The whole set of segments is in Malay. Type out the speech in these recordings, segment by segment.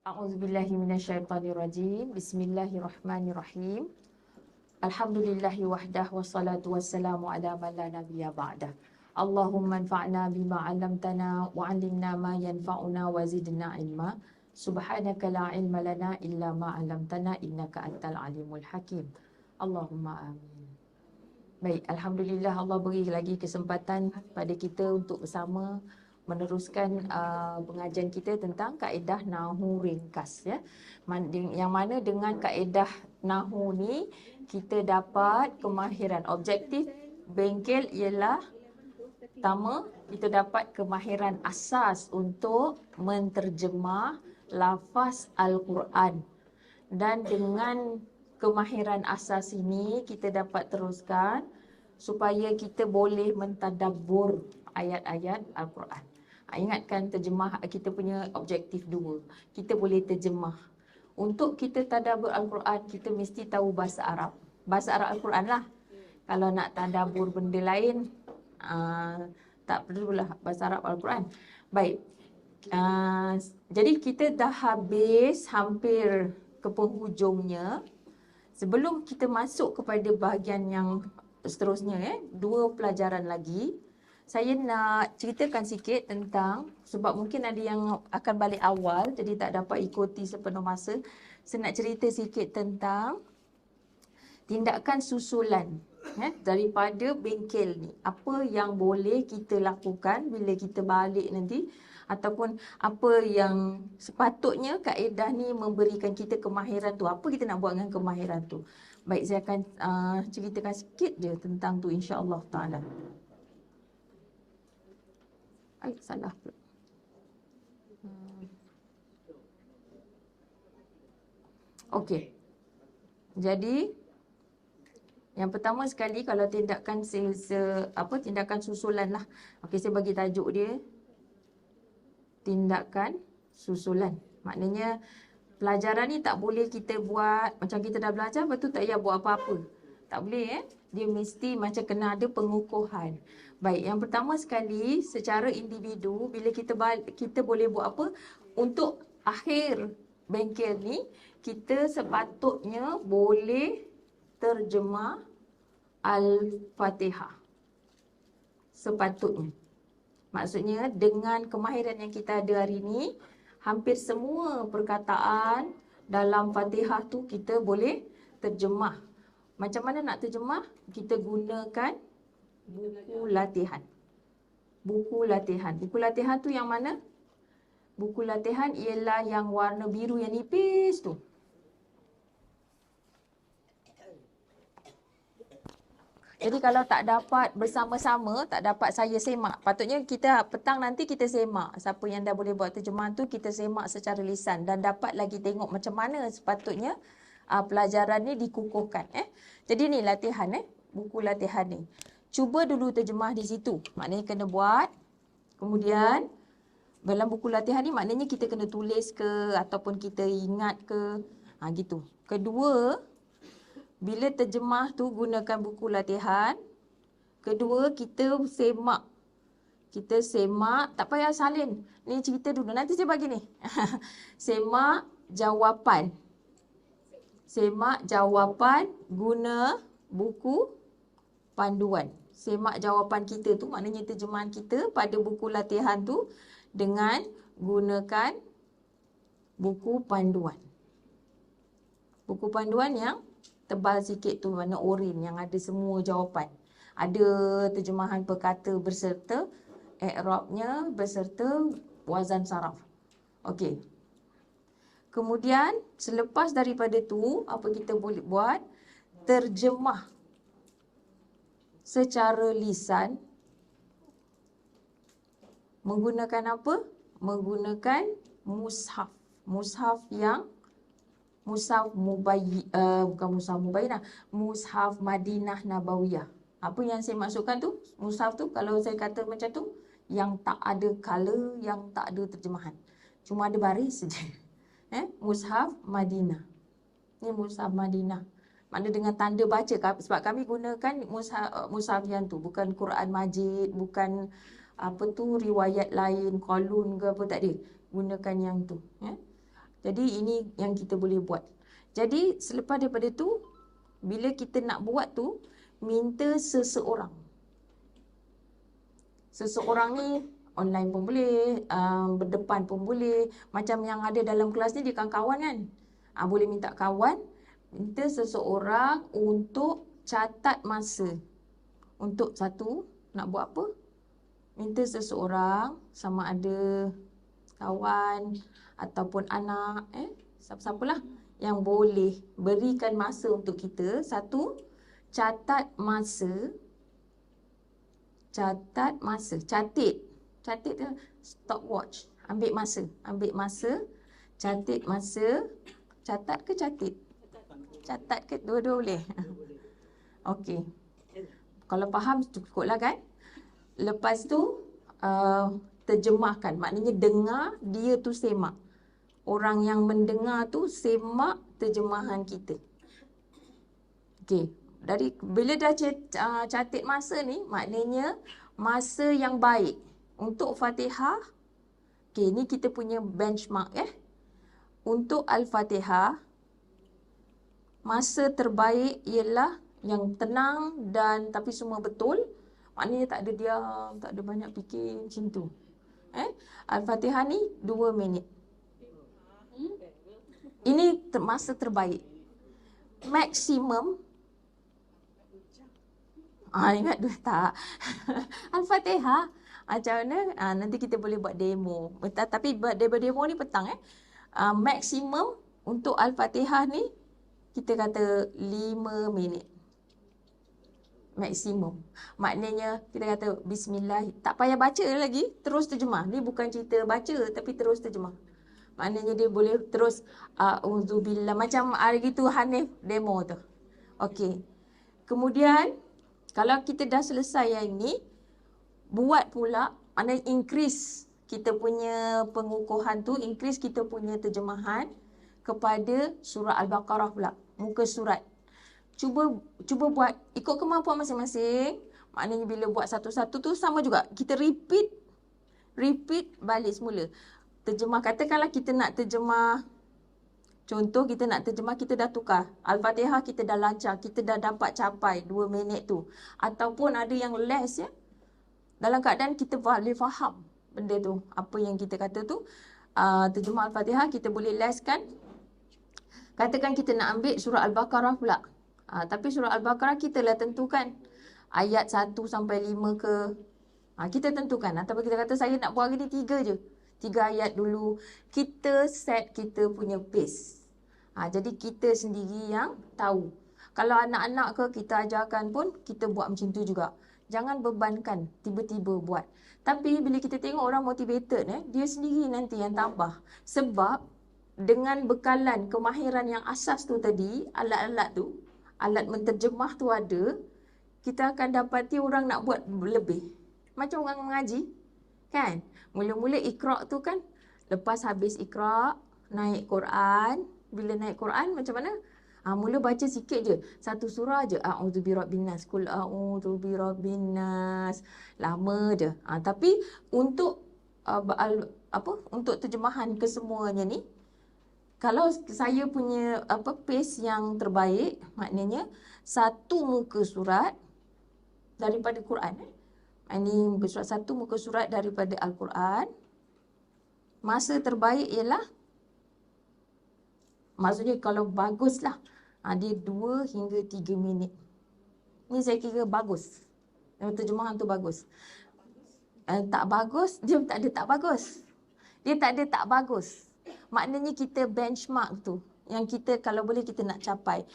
A'udzubillahi minasyaitonirrajim. Bismillahirrahmanirrahim. Alhamdulillahi wahdah wassalatu wassalamu ala man la nabiyya ba'dah. Allahumma anfa'na bima 'allamtana wa 'allimna ma yanfa'una wa zidna ilma. Subhanaka la ilma lana illa ma 'allamtana innaka antal alimul hakim. Allahumma amin. Baik, alhamdulillah Allah beri lagi kesempatan pada kita untuk bersama meneruskan pengajian kita tentang kaedah nahu ringkas, ya. Yang mana dengan kaedah nahu ni kita dapat kemahiran. Objektif bengkel ialah pertama, kita dapat kemahiran asas untuk menterjemah lafaz Al-Quran. Dan dengan kemahiran asas ini kita dapat teruskan supaya kita boleh mentadabbur ayat-ayat Al-Quran. Ingatkan terjemah kita punya objektif dua. Kita boleh terjemah. Untuk kita tadabbur Al-Quran, kita mesti tahu bahasa Arab. Bahasa Arab Al-Quran lah. Kalau nak tadabbur benda lain, tak perlulah bahasa Arab Al-Quran. Baik. Jadi kita dah habis hampir ke penghujungnya. Sebelum kita masuk kepada bahagian yang seterusnya, dua pelajaran lagi, saya nak ceritakan sikit tentang, sebab mungkin ada yang akan balik awal jadi tak dapat ikuti sepenuh masa. Saya nak cerita sikit tentang tindakan susulan daripada bengkel ni. Apa yang boleh kita lakukan bila kita balik nanti, ataupun apa yang sepatutnya kaedah ni memberikan kita kemahiran tu. Apa kita nak buat dengan kemahiran tu. Baik, saya akan ceritakan sikit je tentang tu, insya-Allah taala. Salah pula. Okey. Jadi yang pertama sekali, kalau tindakan tindakan susulan lah. Okey, saya bagi tajuk dia tindakan susulan. Maknanya pelajaran ni tak boleh kita buat macam kita dah belajar, lepas tu tak payah buat apa-apa. Tak boleh, Dia mesti macam kena ada pengukuhan. Baik, yang pertama sekali, secara individu, bila kita boleh buat apa? Untuk akhir bengkel ni, kita sepatutnya boleh terjemah Al-Fatihah. Sepatutnya. Maksudnya dengan kemahiran yang kita ada hari ni, hampir semua perkataan dalam Fatihah tu kita boleh terjemah. Macam mana nak terjemah? Kita gunakan buku latihan. Buku latihan. Buku latihan tu yang mana? Buku latihan ialah yang warna biru yang nipis tu. Jadi kalau tak dapat bersama-sama, tak dapat saya semak. Patutnya kita petang nanti kita semak. Siapa yang dah boleh buat terjemahan tu, kita semak secara lisan. Dan dapat lagi tengok macam mana sepatutnya pelajaran ni dikukuhkan. Jadi ni latihan, buku latihan ni. Cuba dulu terjemah di situ. Maknanya kena buat. Kemudian dalam buku latihan ni maknanya kita kena tulis ke ataupun kita ingat ke. Gitu. Kedua, bila terjemah tu gunakan buku latihan. Kedua, kita semak. Kita semak, tak payah salin. Ni cerita dulu, nanti saya bagi ni. Semak jawapan. Semak jawapan guna buku panduan. Semak jawapan kita tu, maknanya terjemahan kita pada buku latihan tu dengan gunakan buku panduan. Buku panduan yang tebal sikit tu, warna oranye, yang ada semua jawapan. Ada terjemahan perkata berserta i'rabnya beserta wazan saraf. Okey. Kemudian selepas daripada tu, apa kita boleh buat? Terjemah secara lisan. Menggunakan apa? Menggunakan mushaf. Mushaf bukan mushaf Mubayyinah, mushaf Madinah Nabawiyah. Apa yang saya maksudkan tu? Mushaf tu, kalau saya kata macam tu, yang tak ada color, yang tak ada terjemahan. Cuma ada baris saja. Mushaf Madinah. Ni mushaf Madinah. Maknanya dengan tanda baca, sebab kami gunakan mushaf yang tu, bukan Quran Majid, bukan riwayat lain, qalun ke apa, tak ada. Gunakan yang tu. Jadi ini yang kita boleh buat. Jadi selepas daripada tu, bila kita nak buat tu, minta seseorang. Seseorang ni online pun boleh, berdepan pun boleh. Macam yang ada dalam kelas ni dia kawan-kawan kan. Boleh minta kawan, minta seseorang untuk catat masa. Untuk satu, nak buat apa? Minta seseorang, sama ada kawan ataupun anak, siapa-siapalah yang boleh berikan masa untuk kita. Satu, catat masa. Catat masa, catit tu stopwatch, ambil masa, catit masa. Catat ke catit? Catat ke? Dua-dua boleh. Okey. Kalau faham cukuplah kan? Lepas tu terjemahkan, maknanya dengar, dia tu semak. Orang yang mendengar tu semak terjemahan kita. Okey. Bila dah catat masa ni, maknanya masa yang baik untuk Fatihah. Okey, ni kita punya benchmark Untuk Al-Fatihah, masa terbaik ialah yang tenang dan tapi semua betul. Maknanya tak ada diam, tak ada banyak fikir macam tu. Al-Fatihah ni 2 minit. Ini masa terbaik. Maksimum ingat tak? Al-Fatihah macam mana? Nanti kita boleh buat demo. Tapi buat demo ni petang maksimum untuk Al-Fatihah ni kita kata 5 minit. Maksimum. Maknanya kita kata bismillah, tak payah baca lagi, terus terjemah. Ni bukan cerita baca tapi terus terjemah. Maknanya dia boleh terus auzubillah, macam hari itu Hanif demo tu. Okey. Kemudian kalau kita dah selesai yang ni, buat pula, maknanya increase kita punya pengukuhan tu, increase kita punya terjemahan kepada surah Al-Baqarah pula, muka surat. Cuba buat ikut kemampuan masing-masing. Maknanya bila buat satu-satu tu sama juga. Kita repeat balik semula. Terjemah, katakanlah kita nak terjemah, contoh kita nak terjemah, kita dah tukar Al-Fatihah, kita dah lancar, kita dah dapat capai 2 minit tu. Ataupun ada yang less dalam keadaan kita boleh faham benda tu, apa yang kita kata tu, terjemah Al-Fatihah kita boleh less kan. Katakan kita nak ambil surah Al-Baqarah pula. Tapi surah Al-Baqarah kita lah tentukan ayat 1 sampai 5 ke. Kita tentukan. Ataupun kita kata saya nak buat hari ni 3 je. 3 ayat dulu. Kita set kita punya pace. Jadi kita sendiri yang tahu. Kalau anak-anak ke kita ajarkan pun kita buat macam tu juga. Jangan bebankan tiba-tiba buat. Tapi bila kita tengok orang motivated, dia sendiri nanti yang tambah. Sebab dengan bekalan kemahiran yang asas tu tadi, alat-alat tu, alat menterjemah tu ada, kita akan dapati orang nak buat lebih. Macam orang mengaji, kan? Mula-mula Iqra' tu kan, lepas habis Iqra', naik Quran. Bila naik Quran macam mana? Mula baca sikit je, satu surah je. A'udzu birabbin nas, qul a'udzu birabbin nas. Lama je. Tapi untuk untuk terjemahan kesemuanya ni, kalau saya punya pace yang terbaik, maknanya satu muka surat daripada Quran. Ini muka surat, satu muka surat daripada Al-Quran. Masa terbaik ialah, maksudnya kalau baguslah, dia 2 hingga 3 minit. Ni saya kira bagus. Terjemahan tu bagus. Tak bagus, dia tak ada tak bagus. Dia tak ada tak bagus. Maknanya kita benchmark tu, yang kita kalau boleh kita nak capai.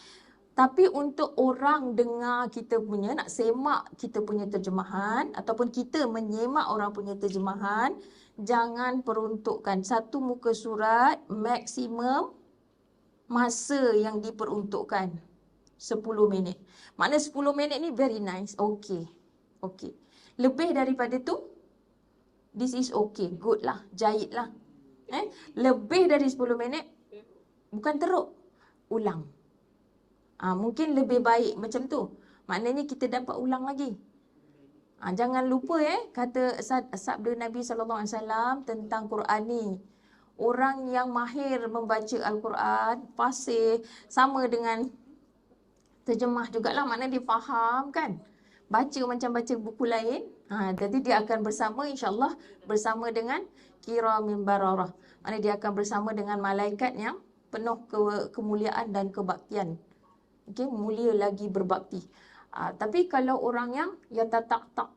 Tapi untuk orang dengar kita punya, nak semak kita punya terjemahan, ataupun kita menyemak orang punya terjemahan, jangan peruntukkan satu muka surat maksimum masa yang diperuntukkan 10 minit. Maknanya 10 minit ni very nice. Okey. Lebih daripada tu, this is okay, good lah, jahit lah. Lebih dari 10 minit, bukan teruk, ulang. Mungkin lebih baik macam tu. Maknanya kita dapat ulang lagi. Jangan lupa kata sabda Nabi SAW tentang Quran ni. orang yang mahir membaca Al-Quran, fasih, sama dengan terjemah jugalah, maknanya dia faham kan. Baca macam baca buku lain. Jadi dia akan bersama, insyaAllah, bersama dengan kiramin bararah. Maknanya dia akan bersama dengan malaikat yang penuh kemuliaan dan kebaktian. Okay, mulia lagi berbakti. Tapi kalau orang yang tak,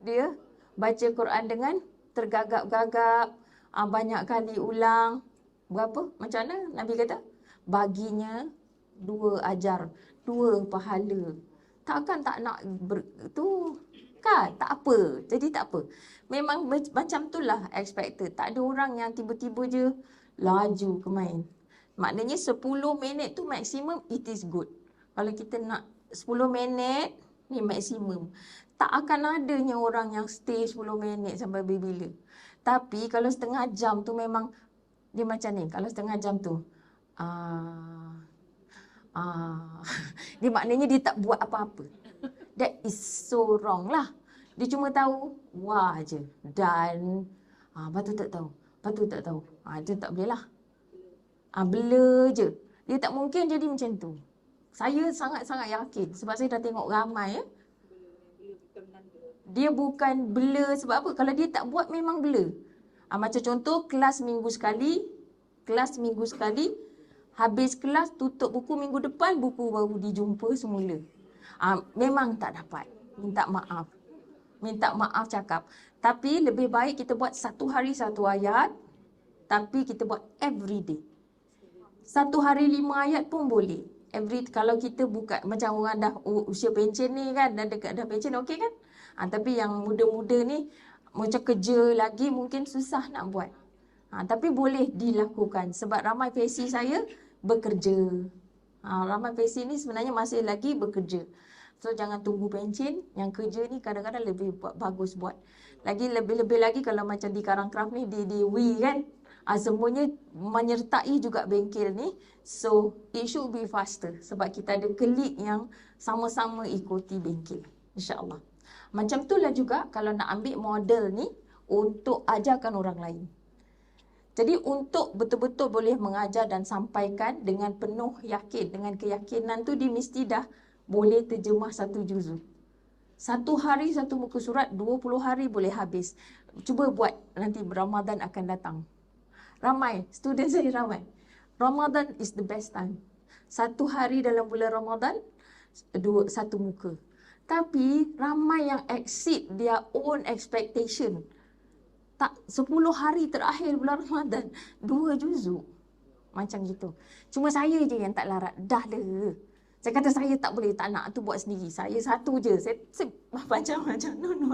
dia baca Quran dengan tergagap-gagap, banyak kali ulang. Berapa? Macam mana Nabi kata? Baginya 2 ajar, 2 pahala. Takkan tak nak tu kan? Tak apa. Jadi tak apa. Memang macam itulah expected. Tak ada orang yang tiba-tiba je laju ke main. Maknanya 10 minit tu maksimum, it is good. Kalau kita nak 10 minit, ni maksimum. Tak akan adanya orang yang stay 10 minit sampai bila-bila. Tapi kalau setengah jam tu memang dia macam ni. Kalau setengah jam tu, dia maknanya dia tak buat apa-apa. That is so wrong lah. Dia cuma tahu wah je. Dan lepas tu tak tahu. Lepas tu tak tahu. Dia tak boleh lah. Blur je. Dia tak mungkin jadi macam tu. Saya sangat-sangat yakin. Sebab saya dah tengok ramai. Dia bukan blur sebab apa? Kalau dia tak buat memang blur. Macam contoh kelas minggu sekali. Habis kelas tutup buku minggu depan, buku baru dijumpa semula. Memang tak dapat. Minta maaf cakap. Tapi lebih baik kita buat 1 hari 1 ayat. Tapi kita buat every day. 1 hari 5 ayat pun boleh. Kalau kita buka, macam orang dah usia pencen ni kan, dah dekat dah pencen, okey kan? Tapi yang muda-muda ni, macam kerja lagi mungkin susah nak buat. Tapi boleh dilakukan. Sebab ramai pesi saya bekerja. Ramai pesi ni sebenarnya masih lagi bekerja. So jangan tunggu pencen. Yang kerja ni kadang-kadang lebih bagus buat. Lebih-lebih lagi kalau macam di Karangkraf ni, di WI kan. Semuanya menyertai juga bengkel ni. So it should be faster. Sebab kita ada klik yang sama-sama ikuti bengkel. InsyaAllah. Macam itulah juga kalau nak ambil model ni untuk ajarkan orang lain. Jadi untuk betul-betul boleh mengajar dan sampaikan dengan penuh yakin, dengan keyakinan tu dia mesti dah boleh terjemah 1 juzuk. 1 hari 1 muka surat, 20 hari boleh habis. Cuba buat, nanti Ramadan akan datang. Ramai, student saya ramai. Ramadan is the best time. 1 hari dalam bulan Ramadan, 1 muka. Tapi ramai yang exceed their own expectation. 10 hari terakhir bulan Ramadan, 2 juzuk. Macam gitu. Cuma saya je yang tak larat. Dah le. Saya kata saya tak boleh, tak nak tu buat sendiri. Saya 1 je. Saya macam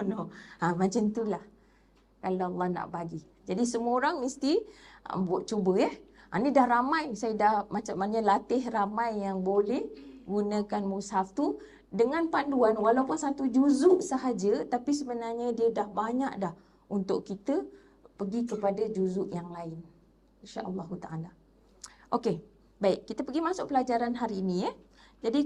no. Macam itulah. Kalau Allah nak bagi. Jadi semua orang mesti buat cuba ya. Ni dah ramai. Saya dah macam mana latih ramai yang boleh gunakan mushaf tu dengan panduan. Walaupun 1 juzuk sahaja, tapi sebenarnya dia dah banyak dah untuk kita pergi kepada juzuk yang lain. InsyaAllah ta'ala. Okey, baik. Kita pergi masuk pelajaran hari ini ya. Jadi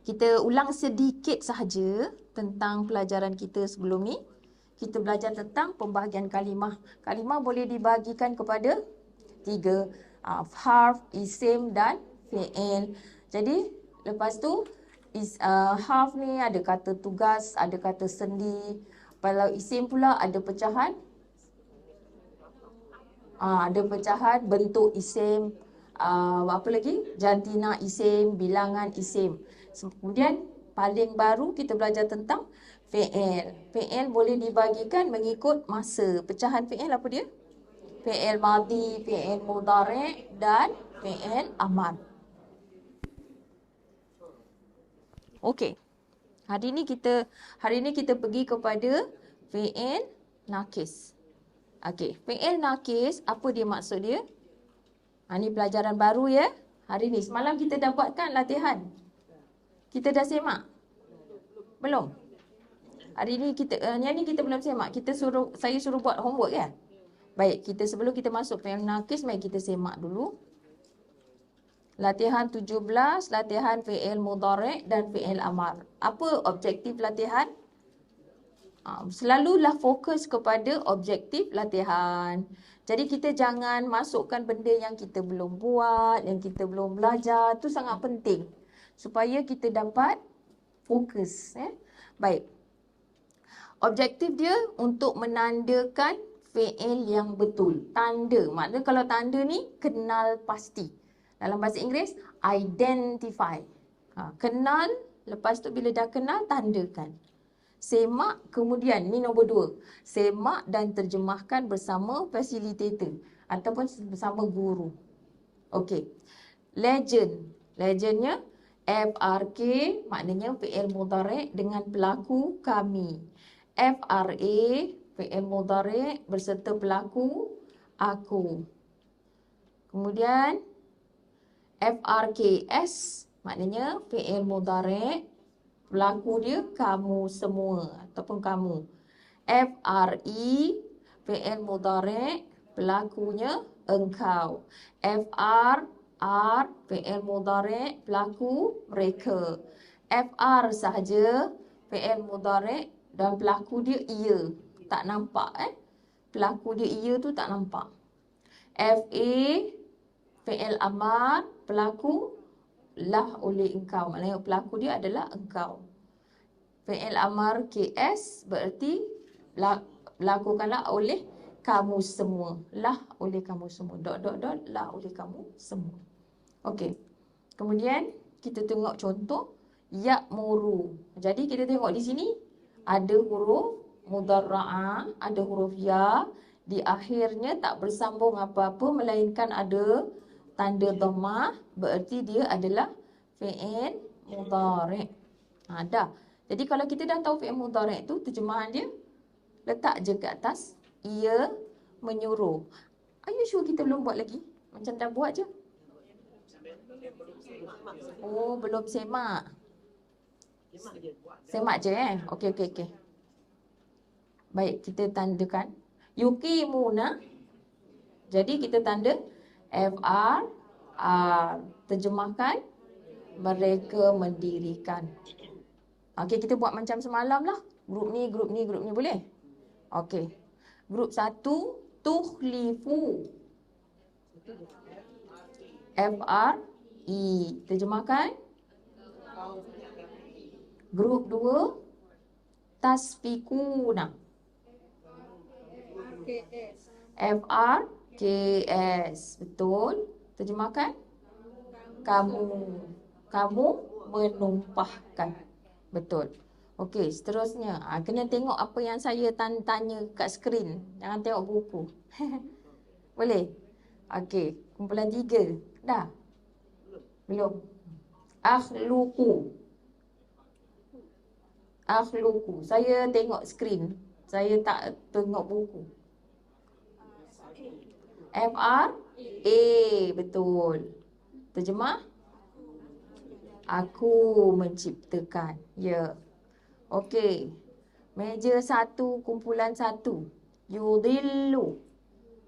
kita ulang sedikit sahaja tentang pelajaran kita sebelum ni. Kita belajar tentang pembahagian kalimah. Kalimah boleh dibahagikan kepada 3. Harf, isim dan fi'il. Jadi lepas tu harf ni ada kata tugas, ada kata sendi. Kalau isim pula ada pecahan. Ada pecahan bentuk isim. Apa lagi? Jantina isim, bilangan isim. Kemudian paling baru kita belajar tentang fi'il. Fi'il boleh dibagikan mengikut masa. Pecahan fi'il apa dia? Fi'il madhi, fi'il mudhari' dan fi'il amar. Okey. Hari ini kita pergi kepada fi'il nakis. Okey, fi'il nakis apa dia maksud dia? Ini pelajaran baru ya. Hari ni semalam kita dah buatkan latihan. Kita dah semak? Belum. Hari ni yang ni kita belum semak. Saya suruh buat homework ya. Baik, sebelum kita masuk fi'il nakis, mari kita semak dulu. Latihan 17, latihan fi'il mudhari' dan fi'il amar. Apa objektif latihan? Selalulah fokus kepada objektif latihan. Jadi kita jangan masukkan benda yang kita belum buat, yang kita belum belajar. Itu sangat penting supaya kita dapat fokus. Baik. Objektif dia untuk menandakan fi'il yang betul. Tanda. Maknanya kalau tanda ni kenal pasti. Dalam bahasa Inggeris, identify. Kenal, lepas tu bila dah kenal, tandakan. Semak, kemudian ni nombor 2. Semak dan terjemahkan bersama facilitator ataupun bersama guru. Okey. Legend. Legendnya FRK maknanya fi'il mudhari' dengan pelaku kami. FRA fi'il mudhari' berserta pelaku aku. Kemudian FRKS maknanya fi'il mudhari' pelaku dia kamu semua ataupun kamu. FRE fi'il mudhari' pelakunya engkau. FR fi'il mudhari' pelaku mereka. FR sahaja fi'il mudhari' dan pelaku dia ia. Tak nampak Pelaku dia ia tu tak nampak. FA fi'il amar pelaku lah oleh engkau. Maknanya pelaku dia adalah engkau. Fi'il amar KS berarti lakukanlah oleh kamu semua. Lah oleh kamu semua. Lah oleh kamu semua. Okey. Kemudian kita tengok contoh ya'muru. Jadi kita tengok di sini ada huruf mudharra'ah, ada huruf ya. Di akhirnya tak bersambung apa-apa melainkan ada tanda dhammah, berarti dia adalah fi'il mudhari'. Dah. Jadi kalau kita dah tahu fi'il mudhari' tu, terjemahan dia letak je kat atas. Ia menyuruh. Are you sure kita belum buat lagi? Macam dah buat je. Oh, belum semak. Semak je Okey. Baik, kita tandakan. Yuqimuna. Jadi kita tanda FR. Terjemahkan mereka mendirikan. Okey, kita buat macam semalam lah. Grup ni boleh? Okey. Grup 1 tukhlifu. FRE. Terjemahkan. Grup 2 tasfikuna. FRKS. Betul. Terjemahkan. Kamu menumpahkan. Betul. Okey, seterusnya. Kena tengok apa yang saya tanya kat skrin. Jangan tengok buku. Boleh? Okey, kumpulan 3. Dah? Belum? Akhluku. Saya tengok skrin. Saya tak tengok buku. FRA. Betul. Terjemah? Aku menciptakan. Ya. Okey. Meja 1 kumpulan 1. Yudillu.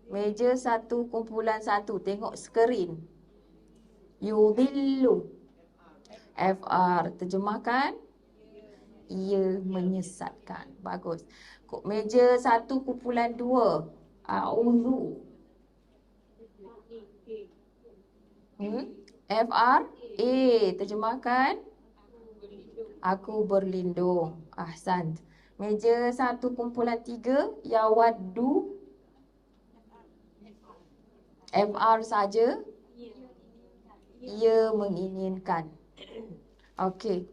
Meja 1 kumpulan 1. Tengok skrin. Yudillu. FR. Terjemahkan? Ia menyesatkan. Bagus. Meja 1 kumpulan 2. A'udhu. FR. Terjemahkan? Aku berlindung. Ahsan. Meja 1 kumpulan 3. Yawaddu. FR saja. Ia menginginkan. Okey.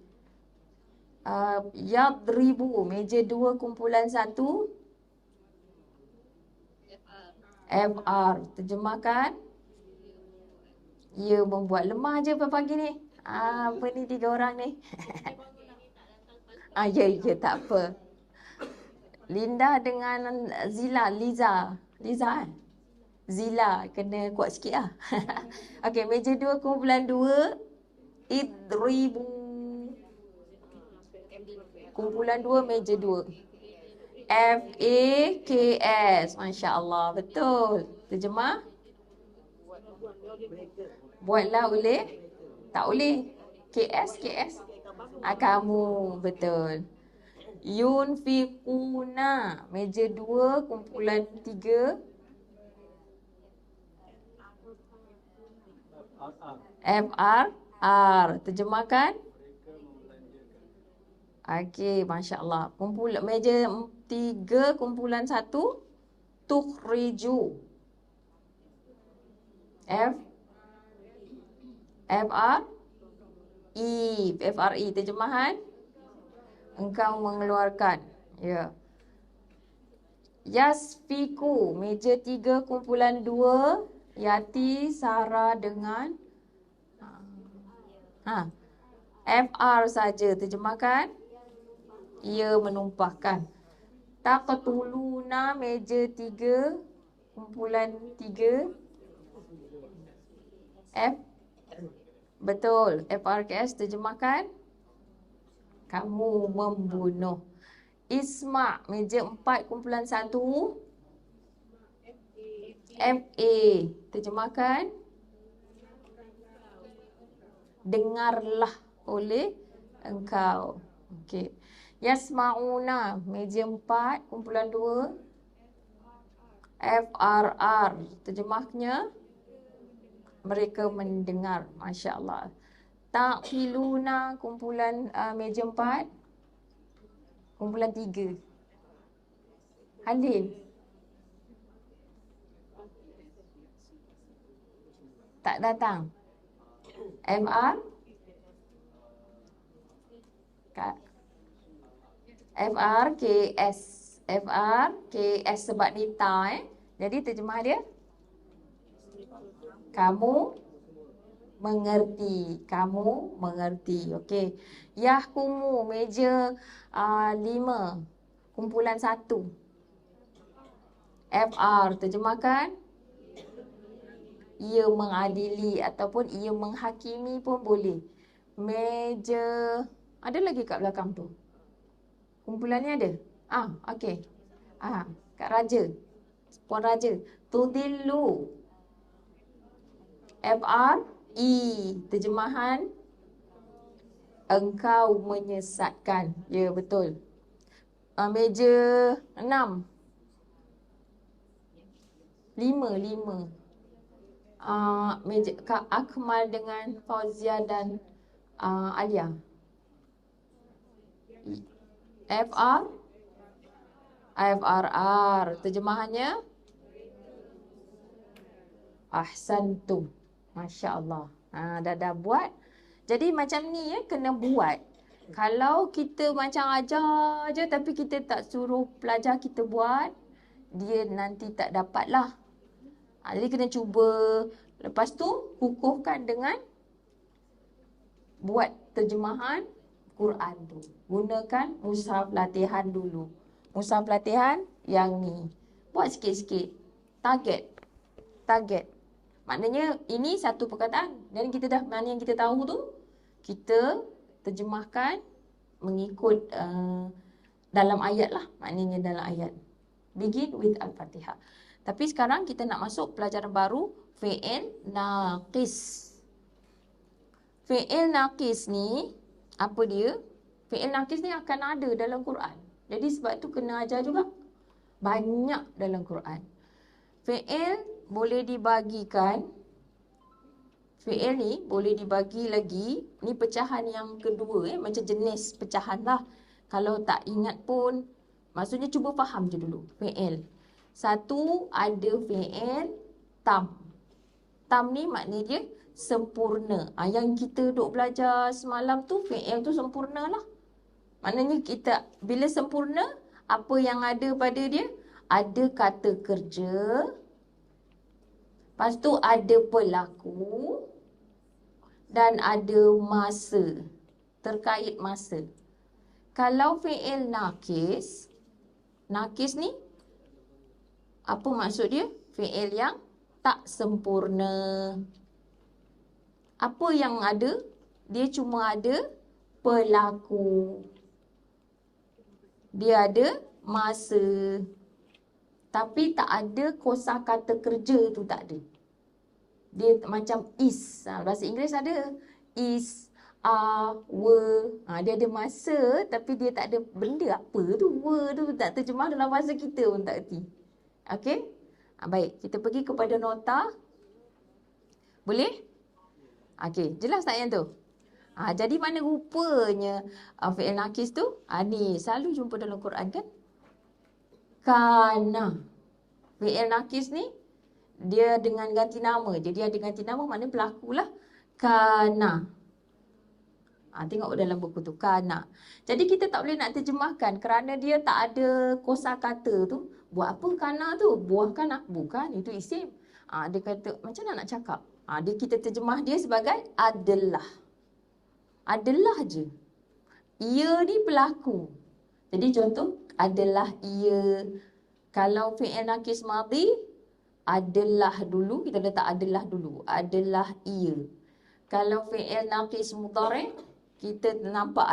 Yadribu. Meja 2 kumpulan 1. FR. Terjemahkan? Ia membuat lemah je pagi ni. Apa ni 3 orang ni? Ya, tak apa. Linda dengan Liza Zila kena kuat sikit lah. Okey, meja 2 kumpulan 2. Idribu. Kumpulan 2 meja 2. FAKS. Masya Allah. Betul. Terjemah? Buatlah oleh. Tak boleh. KS. Kamu. Betul. Yunfiquna. Meja 2 kumpulan 3. FRR. Terjemahkan. Okey, Masya Allah. Meja 3 kumpulan 1. Tukhriju. FRI. Terjemahan. Engkau mengeluarkan. Ya. Yasfiku. Meja 3 kumpulan 2. Yati, Sarah dengan FR saja. Terjemahkan. Ia menumpahkan. Taqtuluna. Meja 3 kumpulan 3. Betul. FRKS. Terjemahkan. Kamu membunuh. Isma. Meja 4 kumpulan 1. FA. Terjemahkan. Dengarlah oleh engkau. Okey. Yasma'una. Meja 4 kumpulan 2. FRR. Terjemahnya. Mereka mendengar. Masya Allah. Ta'qiluna. Kumpulan meja 4. Kumpulan 3. Halim. Tak datang. FR. FRKS. FRKS sebab ni ta. Jadi terjemah dia. Kamu mengerti. Kamu mengerti. Okey. Yahkumu. Meja 5. Kumpulan 1. FR. Terjemahkan. Ia mengadili ataupun ia menghakimi pun boleh. Meja. Ada lagi kat belakang tu. Kumpulan ni ada? Okey. Kak Raja. Puan Raja. Tudillu. FRI. Terjemahan. Engkau menyesatkan. Ya, betul. Meja 6. 5. Meja Kak Akmal dengan Fauzia dan Alia. FRR. Terjemahannya. Ahsantum. Masya Allah. Dah buat. Jadi macam ni kena buat. Kalau kita macam ajar je tapi kita tak suruh pelajar kita buat, dia nanti tak dapat lah. Jadi kena cuba. Lepas tu kukuhkan dengan buat terjemahan Quran tu. Gunakan mushaf latihan dulu. Mushaf latihan yang ni. Buat sikit-sikit. Target. Maknanya ini satu perkataan. Dan kita dah mana yang kita tahu tu, kita terjemahkan mengikut dalam ayat lah. Maknanya dalam ayat. Begin with Al-Fatihah. Tapi sekarang kita nak masuk pelajaran baru, fi'il naqis. Fi'il naqis ni, apa dia? Fi'il naqis ni akan ada dalam Quran. Jadi sebab tu kena ajar juga. Banyak dalam Quran. Fi'il boleh dibagikan. Fi'il ni boleh dibagi lagi. Ni pecahan yang kedua. Macam jenis pecahan lah. Kalau tak ingat pun, maksudnya cuba faham je dulu. Fi'il. Satu, ada fi'il tam. Tam ni maknanya dia sempurna. Yang kita duk belajar semalam tu, fi'il tu sempurna lah. Maknanya kita, bila sempurna, apa yang ada pada dia? Ada kata kerja. Lepas tu ada pelaku. Dan ada masa. Terkait masa. Kalau fi'il naqis, naqis ni, apa maksud dia? Fi'il yang tak sempurna. Apa yang ada? Dia cuma ada pelaku. Dia ada masa. Tapi tak ada kosakata kerja tu, tak ada. Dia macam is. Bahasa Inggeris ada is, were. Dia ada masa tapi dia tak ada benda apa tu. Were tu tak terjemah dalam bahasa kita pun tak erti. Okey? Baik, kita pergi kepada nota. Boleh? Okey, jelas tak yang tu? Jadi mana rupanya fi'il nakis tu? Ni selalu jumpa dalam Quran kan? Kana. Fi'il nakis ni dia dengan ganti nama. Jadi ada ganti nama maknanya pelakulah. Kana. Tengok dalam buku tu, kana. Jadi kita tak boleh nak terjemahkan kerana dia tak ada kosakata tu. Buat apa kana tu? Buah kana? Bukan, itu isim. Dia kata, macam mana nak cakap? Kita terjemah dia sebagai adalah. Adalah je. Ia ni pelaku. Jadi contoh, adalah ia. Kalau fi'il nakis madhi, adalah dulu, kita letak adalah dulu. Adalah ia. Kalau fi'il nakis mudhari', kita nampak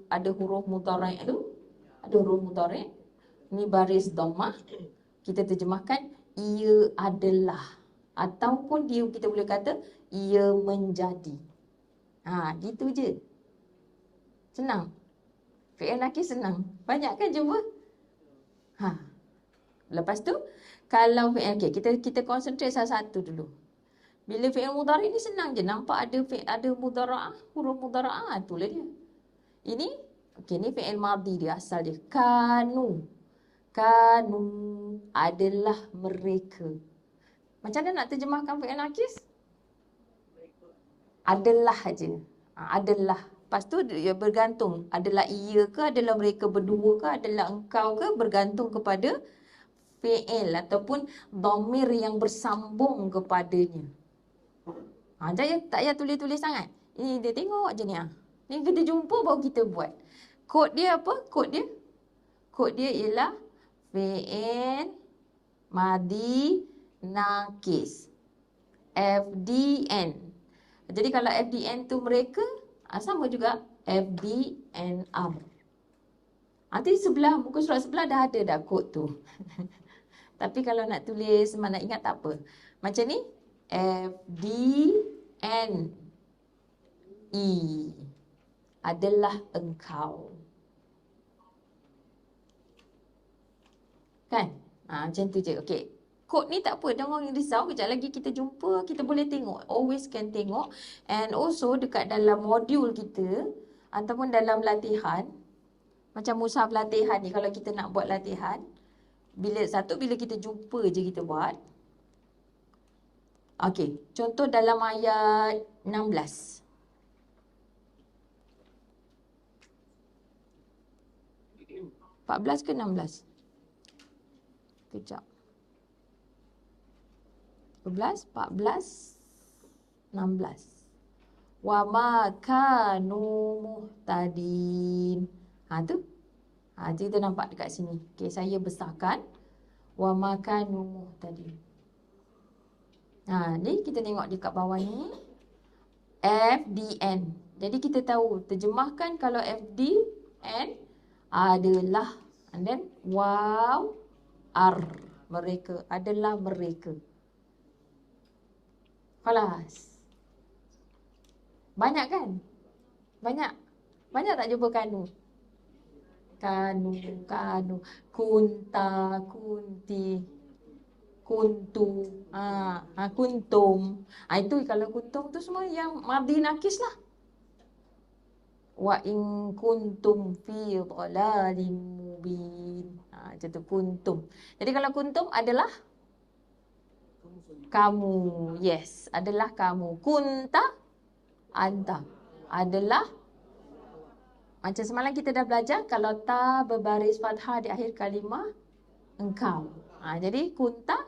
ada huruf mudhari' tu. Ada huruf mudhari'. Ni baris dhammah. Kita terjemahkan, ia adalah. Ataupun kita boleh kata, ia menjadi. Gitu je. Senang. Fi'il nakis senang. Banyak kan jumpa? Lepas tu, kalau fi'il, kita concentrate salah satu dulu. Bila fi'il mudhari' ni senang je. Nampak ada mudhara'ah, huruf mudhara'ah, itulah dia. Ini, ni fi'il madhi dia, asal dia. Kanu. Kanu adalah mereka. Macam mana nak terjemahkan fi'il nakis? Adalah je. Adalah. Lepas tu dia bergantung. Adalah ia ke, adalah mereka berdua ke, adalah engkau ke, bergantung kepada fi'il ataupun dhamir yang bersambung kepadanya. Tak payah tulis-tulis sangat. Ini dia tengok je ni. Ni kita jumpa baru kita buat. Kod dia apa? Kod dia ialah fi'il madhi nakis. FDN. Jadi kalau FDN tu mereka, sama juga FDNR. Nanti sebelah, muka surat sebelah dah ada dah kod tu. Tapi kalau nak tulis, nak ingat tak apa. Macam ni, FDNE adalah engkau. Kan? Macam tu je. Okey. Kod ni tak apa, jangan risau. Kejap lagi kita jumpa, kita boleh tengok. Always can tengok. And also dekat dalam modul kita, ataupun dalam latihan, macam mushaf latihan ni, kalau kita nak buat latihan, bila kita jumpa je kita buat. Okey, contoh dalam ayat 16. ke 16? Kejap. 13, 14, 16. Wa ma kanu muhtadin. Tu. Kita nampak dekat sini. Okey, saya besarkan. Wa ma kanu muhtadin. Ni kita tengok dekat bawah ni. FDN. Jadi kita tahu terjemahkan kalau FDN adalah, and then waw mereka, adalah mereka. Kelas. Banyak kan? Banyak tak jumpa kanu? Kanu, kunta, kunti, kuntu, kuntum. Itu kalau kuntum tu semua yang madhi nakis lah. Wa in kuntum fi dhalalin mubin. Macam tu kuntum. Jadi kalau kuntum adalah kamu. Yes, adalah kamu. Kunta, anta. Adalah, macam semalam kita dah belajar, kalau ta berbaris fathah di akhir kalimah, engkau. Jadi kunta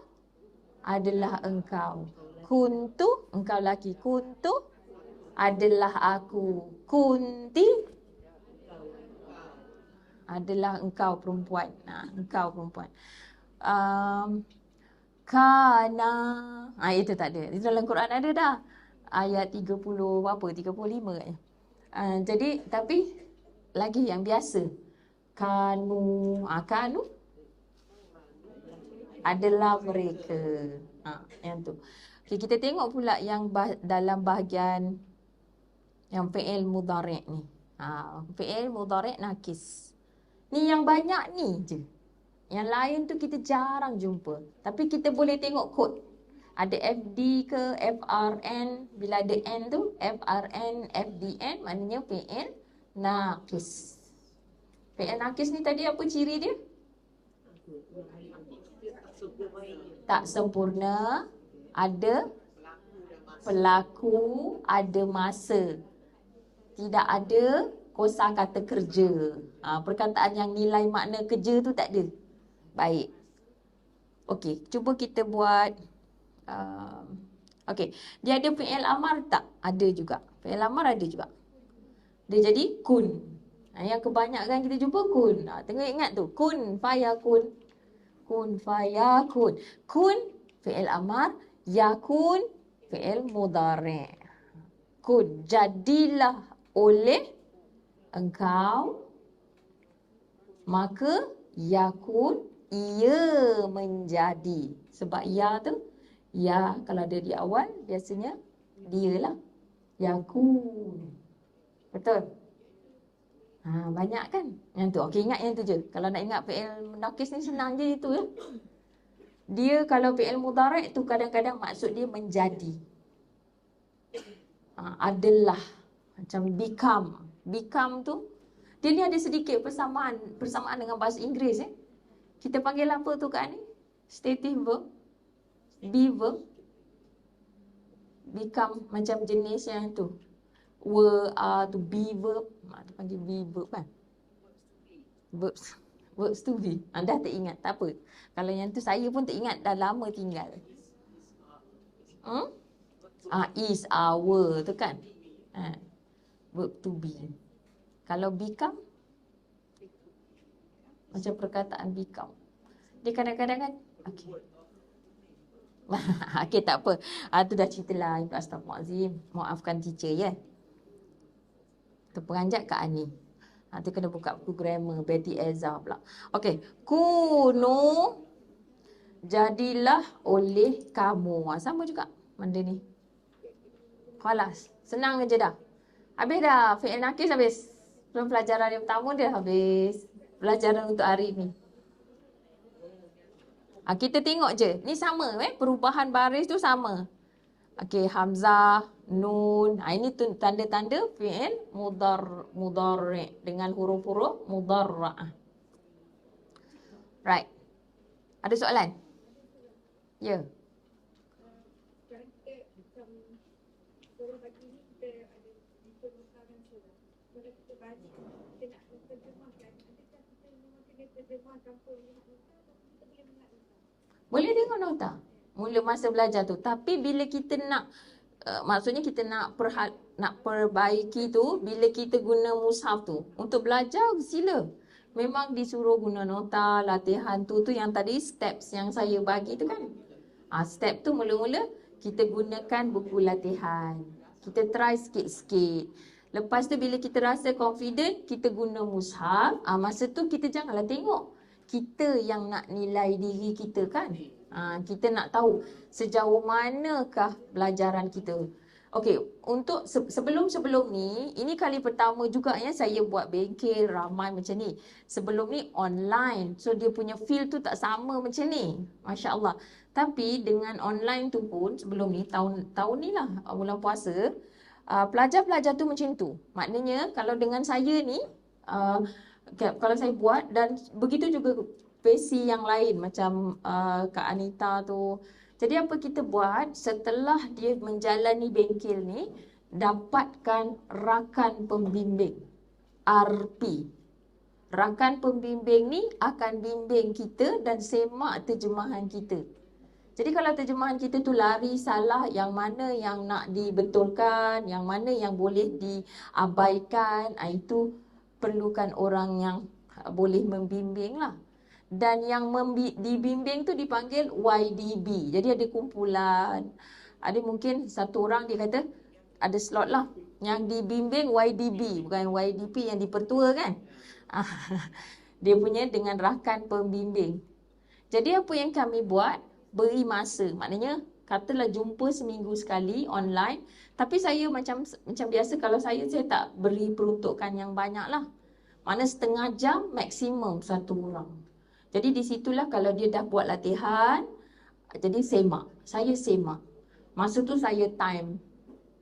adalah engkau. Kuntu, engkau laki. Kuntu adalah aku. Kunti adalah engkau perempuan. Engkau perempuan. Kana. Itu tak ada. Itu dalam Quran ada dah. Ayat 30 berapa? 35 katnya. Jadi, tapi lagi yang biasa. Kanu. Kanu adalah mereka. Yang tu. Okay, kita tengok pula yang dalam bahagian yang fi'il mudhari' ni. Fi'il mudhari' nakis. Ni yang banyak ni je. Yang lain tu kita jarang jumpa. Tapi kita boleh tengok kod. Ada FD ke FRN. Bila ada N tu, FRN, FDN, maknanya fi'il naqis. Fi'il naqis ni tadi apa ciri dia? Tak sempurna, ada pelaku, ada masa. Tidak ada kosakata kerja. Perkataan yang nilai makna kerja tu tak ada. Baik. Okey, cuba kita buat. Okey, dia ada fi'il amar tak? Ada juga. Fi'il amar ada juga. Dia jadi kun. Yang kebanyakan kita jumpa kun. Tengok ingat tu. Kun fayakun. Kun fayakun. Kun fi'il amar. Yakun fi'il mudhari'. Kun, jadilah oleh engkau. Maka yakun, ia menjadi. Sebab ya tu, ya kalau ada di awal biasanya dia lah. Yakun. Betul? Banyak kan yang tu. Okey, ingat yang tu je. Kalau nak ingat fi'il naqis ni senang je itu ya. Dia kalau fi'il mudhari' tu kadang-kadang maksud dia menjadi. Adalah. Macam become. Become tu dia ni ada sedikit persamaan dengan bahasa Inggeris Kita panggil apa tu kat ni? Stative verb. Be verb. Become macam jenis yang tu. Were, are tu be verb. Dia panggil be verb kan? Verbs to be. Dah tak ingat, tak apa. Kalau yang tu saya pun tak ingat, dah lama tinggal. Is, are, were tu kan? Verb to be. Kalau become, macam perkataan become. Dia kadang-kadang kan, okey. Okey, tak apa. Tu dah cerita lain. Astaghfirullahaladzim. Maafkan teacher ya. Terperanjat Kak Ani. Tu kena buka buku grammar. Betty Ezra pula. Okey. Kunu, jadilah oleh kamu. Sama juga benda ni. Khalas. Senang je dah. Habis dah. Fi'il naqis habis. Belum pelajaran yang pertama dia habis. Pelajaran untuk hari ni. Kita tengok je. Ni sama perubahan baris tu sama. Okey, hamzah, nun. Ini tu tanda-tanda fi'il mudhari' dengan huruf-huruf mudharra'ah. Right. Ada soalan? Ya. Boleh tengok nota mula masa belajar tu. Tapi bila kita nak maksudnya kita nak perbaiki tu, bila kita guna mushaf tu untuk belajar, sila. Memang disuruh guna nota, latihan tu yang tadi steps yang saya bagi tu kan. Step tu mula-mula kita gunakan buku latihan. Kita try sikit-sikit. Lepas tu bila kita rasa confident, kita guna mushaf. Masa tu kita janganlah tengok. Kita yang nak nilai diri kita kan. Kita nak tahu sejauh manakah pelajaran kita. Okey, untuk sebelum ni, ini kali pertama juga saya buat bengkel ramai macam ni. Sebelum ni online. So dia punya feel tu tak sama macam ni. Masya Allah. Tapi dengan online tu pun sebelum ni tahun ni lah bulan puasa, pelajar-pelajar tu macam tu. Maknanya kalau dengan saya ni kalau saya buat, dan begitu juga versi yang lain macam Kak Anita tu. Jadi apa kita buat setelah dia menjalani bengkel ni, dapatkan rakan pembimbing RP. Rakan pembimbing ni akan bimbing kita dan semak terjemahan kita. Jadi kalau terjemahan kita tu lari salah, yang mana yang nak dibetulkan, yang mana yang boleh diabaikan, itu perlukan orang yang boleh membimbing lah. Dan yang dibimbing tu dipanggil YDB. Jadi ada kumpulan. Ada mungkin satu orang dia kata ada slot lah. Yang dibimbing YDB, bukan YDP yang dipertua kan. Dia punya dengan rakan pembimbing. Jadi apa yang kami buat? Beri masa. Maknanya katalah jumpa seminggu sekali online. Tapi saya macam biasa, kalau saya tak beri peruntukan yang banyak lah. Mana setengah jam maksimum satu orang. Jadi di situlah kalau dia dah buat latihan, Jadi semak. Saya semak. Masa tu saya time.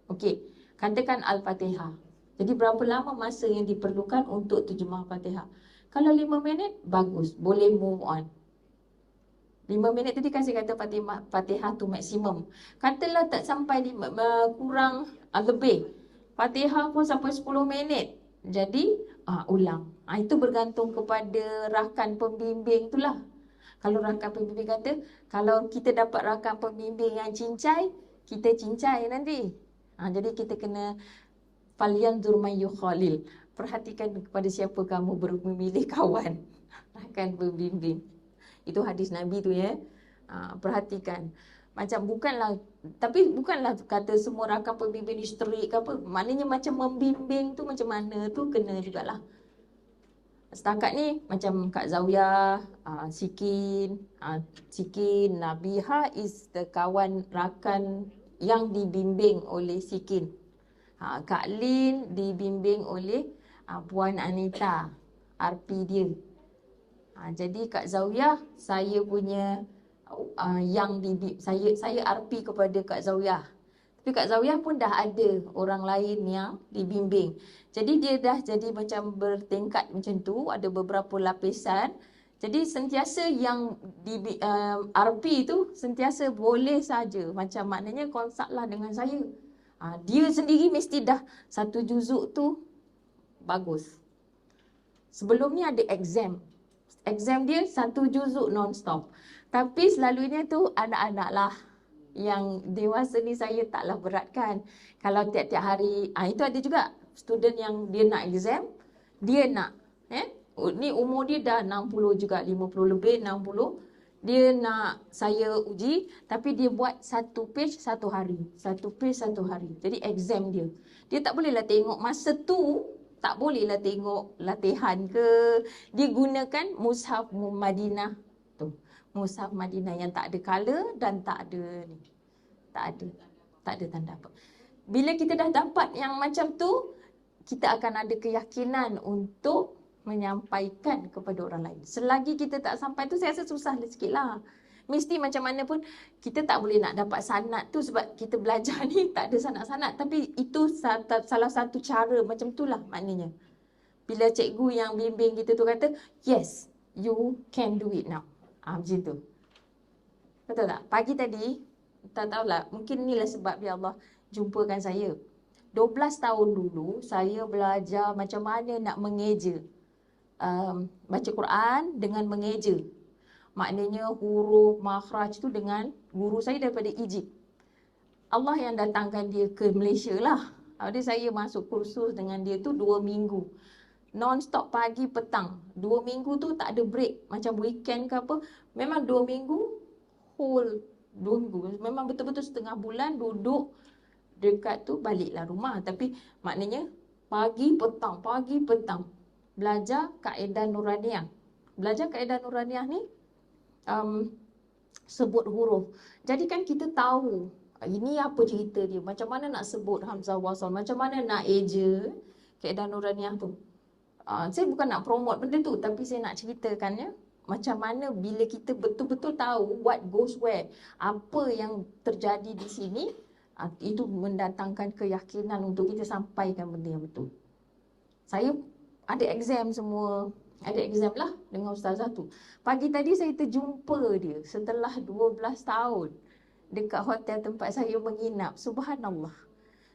Okey. Katakan Al-Fatihah. Jadi berapa lama masa yang diperlukan untuk terjemah Fatihah? Kalau 5 minit, bagus. Boleh move on. 5 minit tadi kan saya kata Fatihah tu maksimum. Katalah tak sampai kurang lebih. Fatihah pun sampai 10 minit. Jadi ulang. Itu bergantung kepada rakan pembimbing itulah. Kalau rakan pembimbing kata, kalau kita dapat rakan pembimbing yang cincai, kita cincai nanti. Jadi kita kena falyanzur man yukhalil. Perhatikan kepada siapa kamu memilih kawan. Rakan pembimbing. Itu hadis Nabi tu ya. Perhatikan. Macam bukanlah kata semua rakan pembimbing ni strict ke apa. Maknanya macam membimbing tu macam mana tu kena jugalah. Setakat ni macam Kak Zawiyah, Sikin, Nabiha is the kawan rakan yang dibimbing oleh Sikin. Kak Lin dibimbing oleh Puan Anita, RP dia. Jadi Kak Zawiyah saya punya saya RP kepada Kak Zawiyah. Tapi Kak Zawiyah pun dah ada orang lain yang dibimbing. Jadi dia dah jadi macam bertingkat macam tu, ada beberapa lapisan. Jadi sentiasa yang RP tu sentiasa boleh saja. Macam maknanya konsultlah dengan saya. Dia sendiri mesti dah satu juzuk tu bagus. Sebelum ni ada exam. Exam dia satu juzuk non-stop. Tapi selalunya tu anak-anak lah. Yang dewasa ni saya taklah beratkan. Kalau tiap-tiap hari, itu ada juga student yang dia nak exam, dia nak, ni umur dia dah 60 juga, 50 lebih, 60. Dia nak saya uji, tapi dia buat satu page satu hari. Satu page satu hari. Jadi exam dia. Dia tak bolehlah tengok masa tu, tak bolehlah tengok latihan ke. Dia gunakan Mushaf Madinah tu. Mushaf Madinah yang tak ada color dan tak ada ni. Tak ada tanda apa. Bila kita dah dapat yang macam tu, kita akan ada keyakinan untuk menyampaikan kepada orang lain. Selagi kita tak sampai tu, saya rasa susah sikit lah. Mesti macam mana pun, kita tak boleh nak dapat sanad tu sebab kita belajar ni tak ada sanad-sanad. Tapi itu salah satu cara macam itulah maknanya. Bila cikgu yang bimbing kita tu kata, yes, you can do it now. Macam tu. Betul tak? Pagi tadi, tak tahulah, mungkin inilah sebab dia Allah jumpakan saya. 12 tahun dulu, saya belajar macam mana nak mengeja. Baca Quran dengan mengeja. Maknanya huruf, makhraj tu dengan guru saya daripada Egypt. Allah yang datangkan dia ke Malaysia lah. Jadi saya masuk kursus dengan dia tu 2 minggu. Non-stop pagi petang. 2 minggu tu tak ada break. Macam weekend ke apa. Memang 2 minggu, whole 2 minggu. Memang betul-betul setengah bulan duduk dekat tu, baliklah rumah. Tapi maknanya pagi petang. Belajar kaedah Nuraniyah. Belajar kaedah Nuraniyah ni sebut huruf. Jadi kan kita tahu ini apa cerita dia, macam mana nak sebut Hamzah Wasal, macam mana nak eja kaedah Nuraniyah tu. Saya bukan nak promote benda tu, tapi saya nak ceritakannya macam mana bila kita betul-betul tahu what goes where, apa yang terjadi di sini, itu mendatangkan keyakinan untuk kita sampaikan benda yang betul. Saya ada exam semua, ada exam lah dengan ustazah tu. Pagi tadi saya terjumpa dia setelah 12 tahun dekat hotel tempat saya menginap. Subhanallah.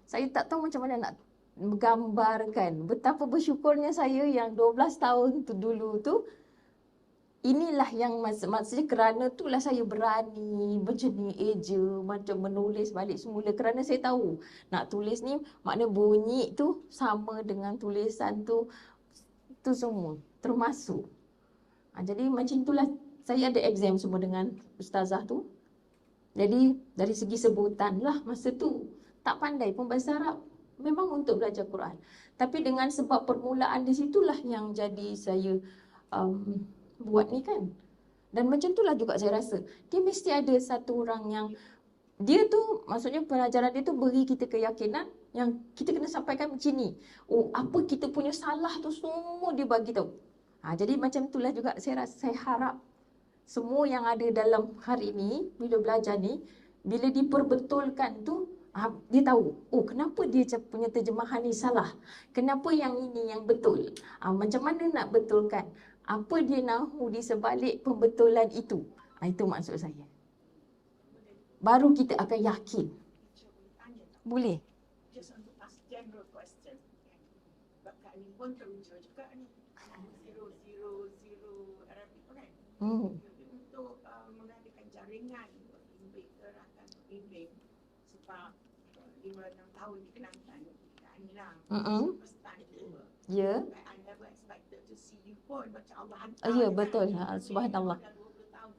Saya tak tahu macam mana nak menggambarkan betapa bersyukurnya saya yang 12 tahun tu dulu tu. Inilah yang maksudnya kerana itulah saya berani macam ni eja, macam menulis balik semula. Kerana saya tahu nak tulis ni makna bunyi tu sama dengan tulisan tu semua termasuk. Jadi macam itulah saya ada exam semua dengan ustazah tu. Jadi dari segi sebutan lah masa tu tak pandai pun bahasa Arab. Memang untuk belajar Quran. Tapi dengan sebab permulaan di situlah yang jadi saya buat ni kan. Dan macam itulah juga saya rasa. Dia mesti ada satu orang yang dia tu, maksudnya pelajaran dia tu beri kita keyakinan yang kita kena sampaikan macam ni. Apa kita punya salah tu semua dia bagi tahu. Jadi macam itulah juga saya harap semua yang ada dalam hari ni, bila belajar ni, bila diperbetulkan tu, dia tahu, oh kenapa dia punya terjemahan ni salah, kenapa yang ini yang betul, macam mana nak betulkan, apa dia nahu di sebalik pembetulan itu. Itu maksud saya. Baru kita akan yakin. Boleh? Just untuk ask general question. Sebab Kak ni pun teruja juga ni. 000 Arabic kan? Untuk mengadakan jaringan pembimbing, gerakan pembimbing sebab 5-6 tahun di Kelantan Kak ni lah. First time tu. Ya. I never expected to see you pun macam Allah hantar. Ya, betul. Subhanallah.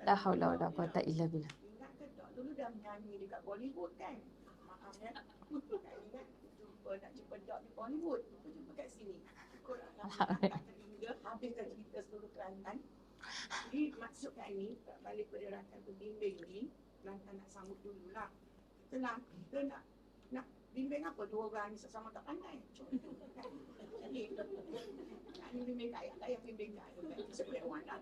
La haula wala quwata illa billah. Ingat ke tak dulu dah menyanyi dekat Bollywood kan? Maaf ya. Nak jumpa Dok di Bollywood, jumpa kat sini. Alhamdulillah. Habiskan cerita seluruh Kelantan. Jadi maksud kat ni, balik pada rakan pembimbing ni, Kelantan nak sambut dululah. Kita nak bimbing apa? 2 orang ni sama tak pandai. Contoh kan. Jadi, nak bimbing kaya, kaya bimbing kaya. Sebenarnya orang lah.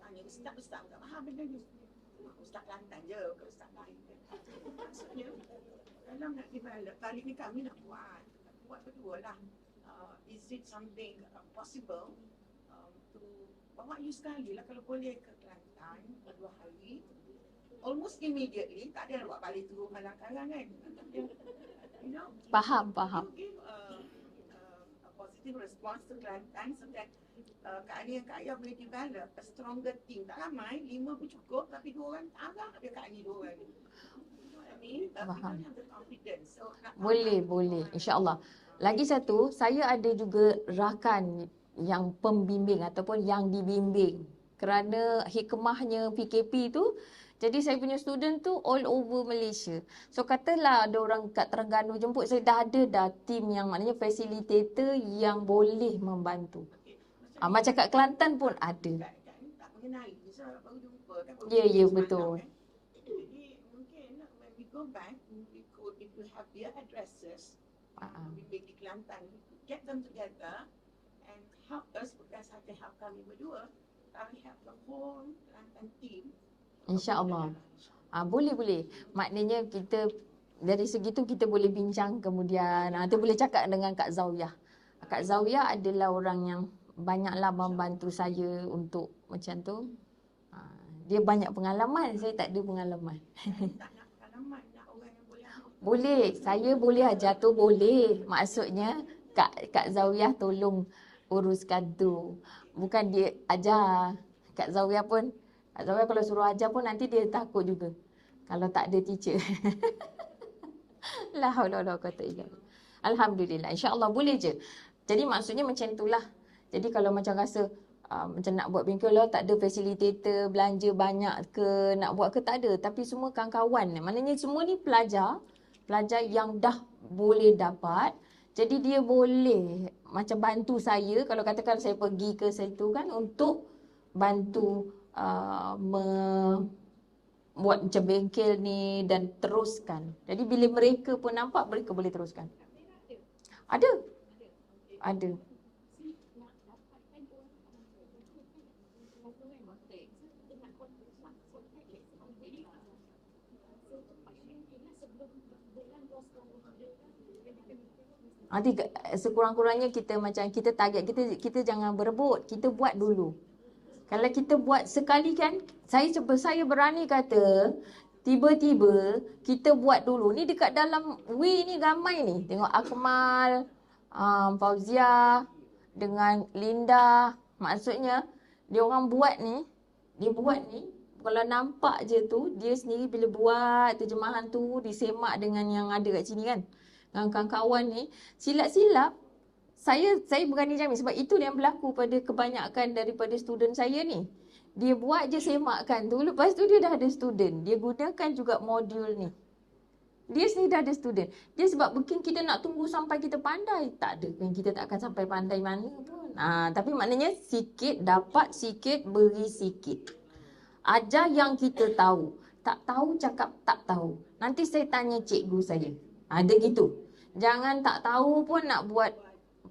Tanya, ustaz tak faham benda ni. Ustaz Kelantan je, ke ustaz lain. Maksudnya, dalam nak develop, kali ni kami nak buat berdua lah. Is it something possible to bawa you sekali lah kalau boleh ke Kelantan 2 hari, almost immediately, tak ada nak buat balik turun Malakala kan. You know, Faham. you give a positive response to Kelantan so that Kak Ani dan Kak Ayah boleh develop a stronger team. Tak ramai, 5 pun cukup, tapi 2 orang tak agak ada Kak Ani 2 orang. Faham. So, Boleh. InsyaAllah. Lagi satu, saya ada juga rakan yang pembimbing ataupun yang dibimbing. Kerana hikmahnya PKP tu, jadi saya punya student tu all over Malaysia. So katalah ada orang kat Terengganu jemput, saya dah ada team yang maknanya facilitator yang boleh membantu. Macam kat Kelantan pun ada. Tak mengenali, baru jumpa kan. Ya, betul. Jadi mungkin when we go back, we could, if we have their addresses, bimbing di Kelantan, get them together and help us, bukan sahaja help kami berdua, tapi help the whole Kelantan team. InsyaAllah. Boleh. Maknanya kita dari segi tu kita boleh bincang, kemudian kita boleh cakap dengan Kak Zawiyah. Kak Zawiyah adalah orang yang banyaklah membantu saya untuk macam tu. Dia banyak pengalaman, saya tak ada pengalaman. Tak nak pengalaman, nak orang yang boleh. Boleh, saya boleh ajar tu boleh. Maksudnya Kak Zawiyah tolong uruskan tu. Bukan dia ajar. Kak Zawiyah kalau suruh ajar pun nanti dia takut juga. Kalau tak ada teacher. La haula wala quwata illa billah. Alhamdulillah. InsyaAllah boleh je. Jadi maksudnya macam itulah. Jadi kalau macam rasa macam nak buat bengkel lah, tak ada facilitator, belanja banyak ke, nak buat ke, tak ada. Tapi semua kawan-kawan. Maknanya semua ni pelajar yang dah boleh dapat. Jadi dia boleh macam bantu saya, kalau katakan saya pergi ke situ kan, untuk bantu buat macam bengkel ni dan teruskan. Jadi bila mereka pun nampak, mereka boleh teruskan. Ada. Nanti sekurang-kurangnya kita macam kita target, kita jangan berebut, kita buat dulu. Kalau kita buat sekali kan, saya berani kata, tiba-tiba kita buat dulu. Ni dekat dalam ni ramai ni. Tengok Akmal, Fauzia dengan Linda. Maksudnya dia orang buat ni, kalau nampak je tu, dia sendiri bila buat terjemahan tu disemak dengan yang ada kat sini kan, dengan kawan-kawan ni, silap-silap saya berani jamin, sebab itu yang berlaku pada kebanyakan daripada student saya ni. Dia buat je semakkan tu, lepas tu dia dah ada student. Dia gunakan juga modul ni. Dia sendiri dah ada student. Dia sebab mungkin kita nak tunggu sampai kita pandai. Tak ada kan, kita tak akan sampai pandai mana pun. Tapi maknanya sikit dapat, sikit beri sikit. Ajar yang kita tahu. Tak tahu cakap tak tahu. Nanti saya tanya cikgu saya. Ada gitu. Jangan tak tahu pun nak buat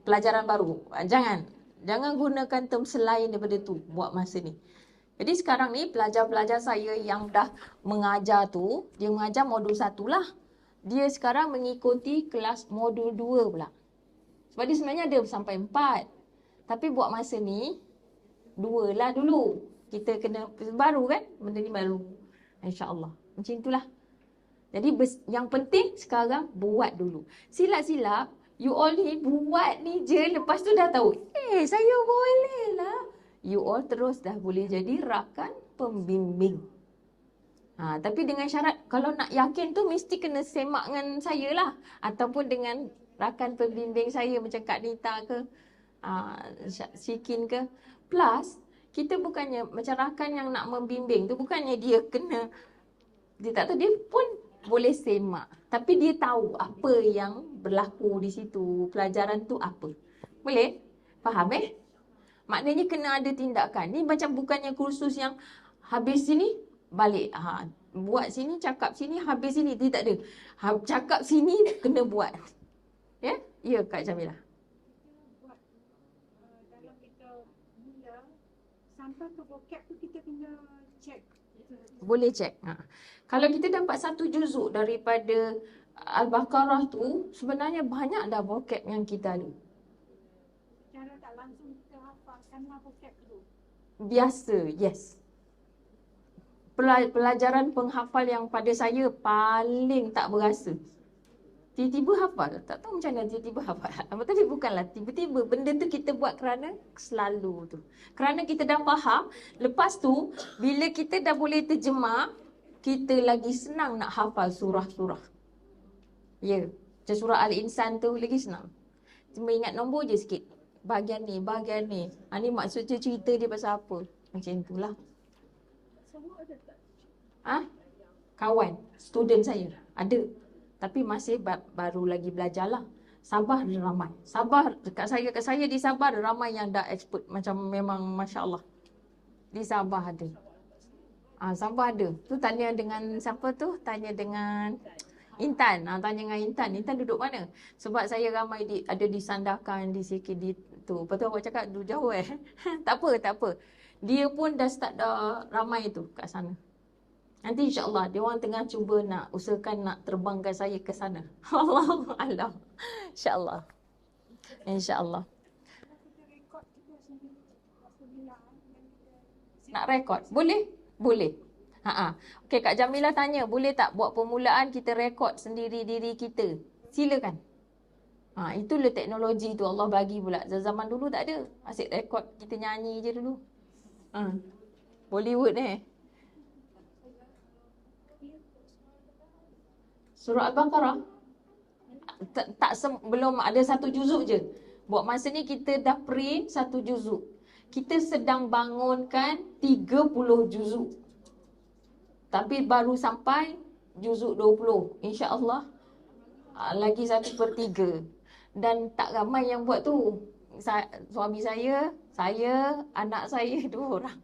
pelajaran baru. Jangan gunakan term selain daripada tu buat masa ni. Jadi sekarang ni pelajar-pelajar saya yang dah mengajar tu, dia mengajar modul 1 lah. Dia sekarang mengikuti kelas modul 2 pula. Sebab dia sebenarnya ada sampai 4. Tapi buat masa ni 2 lah dulu. Kita kena baru kan? Benda ni baru. InsyaAllah. Macam itulah. Jadi yang penting sekarang buat dulu. Silap-silap, you all ni buat ni je. Lepas tu dah tahu, saya boleh lah. You all terus dah boleh jadi rakan pembimbing. Tapi dengan syarat, kalau nak yakin tu mesti kena semak dengan saya lah. Ataupun dengan rakan pembimbing saya macam Kak Nita ke, Syikin ke. Plus, kita bukannya macam rakan yang nak membimbing tu, bukannya dia kena, dia tak tahu, dia pun boleh semak. Tapi dia tahu apa yang berlaku di situ, pelajaran tu apa. Boleh? Faham Maknanya kena ada tindakan. Ni macam bukannya kursus yang habis sini, balik. Buat sini, cakap sini, habis sini. Dia tak ada. Cakap sini, kena buat. Ya? Ya, Kak Jamilah. Buat, dalam kita mula, sampai ke vocab tu kita kena check. Boleh check. Kalau kita dapat 1 juzuk daripada Al-Baqarah tu, sebenarnya banyak dah vocab yang kita ada. Secara tak langsung kita hafalkanlah vocab tu. Biasa, yes. Pelajaran penghafal yang pada saya paling tak berasa. Tiba-tiba hafal. Tak tahu macam mana tiba-tiba hafal. Tapi bukanlah tiba-tiba. Benda tu kita buat kerana selalu tu. Kerana kita dah faham. Lepas tu, bila kita dah boleh terjemah, kita lagi senang nak hafal surah-surah. Ya. Macam surah Al-Insan tu lagi senang. Cuma ingat nombor je sikit. Bahagian ni, bahagian ni. Ni maksudnya cerita dia pasal apa. Macam itulah. Semua ada tak? Kawan, student saya. Ada. Tapi masih baru lagi belajar lah. Sabah ada ramai. Sabah, kat saya di Sabah ada ramai yang dah expert. Macam memang Masya Allah. Di Sabah ada. Sabah ada. Tu tanya dengan siapa tu? Tanya dengan Intan. Tanya dengan Intan. Intan duduk mana? Sebab saya ramai ada di Sandakan, di sikit di tu. Lepas tu awak cakap duduk jauh tak apa. Dia pun dah start dah ramai tu kat sana. Nanti insyaAllah dia orang tengah cuba nak usahakan nak terbangkan saya ke sana. Allah. InsyaAllah. InsyaAllah. Nak rekod? Boleh? Boleh. Okey, Kak Jamilah tanya, boleh tak buat permulaan kita rekod sendiri diri kita? Silakan. Itulah teknologi tu Allah bagi pula. Zaman dulu tak ada. Asyik rekod kita nyanyi je dulu. Bollywood Surah Al-Baqarah belum ada 1 juzuk je. Buat masa ni kita dah print 1 juzuk. Kita sedang bangunkan 30 juzuk. Tapi baru sampai juzuk 20. InsyaAllah lagi 1/3. Dan tak ramai yang buat tu. Suami saya, anak saya 2 orang.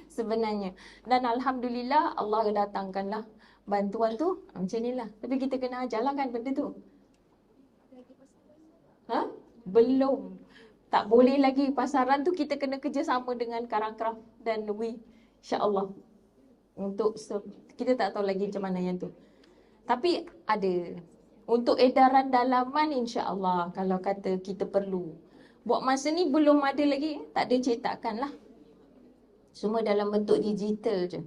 Sebenarnya. Dan Alhamdulillah Allah datangkanlah bantuan tu. Macam ni lah. Tapi kita kena ajarlah kan benda tu. Belum. Tak boleh lagi. Pasaran tu kita kena kerjasama dengan Karangcraft dan Wi. InsyaAllah. Untuk kita tak tahu lagi macam mana yang tu. Tapi ada. Untuk edaran dalaman insya-Allah kalau kata kita perlu. Buat masa ni belum ada lagi, tak ada cetakan lah. Semua dalam bentuk digital je.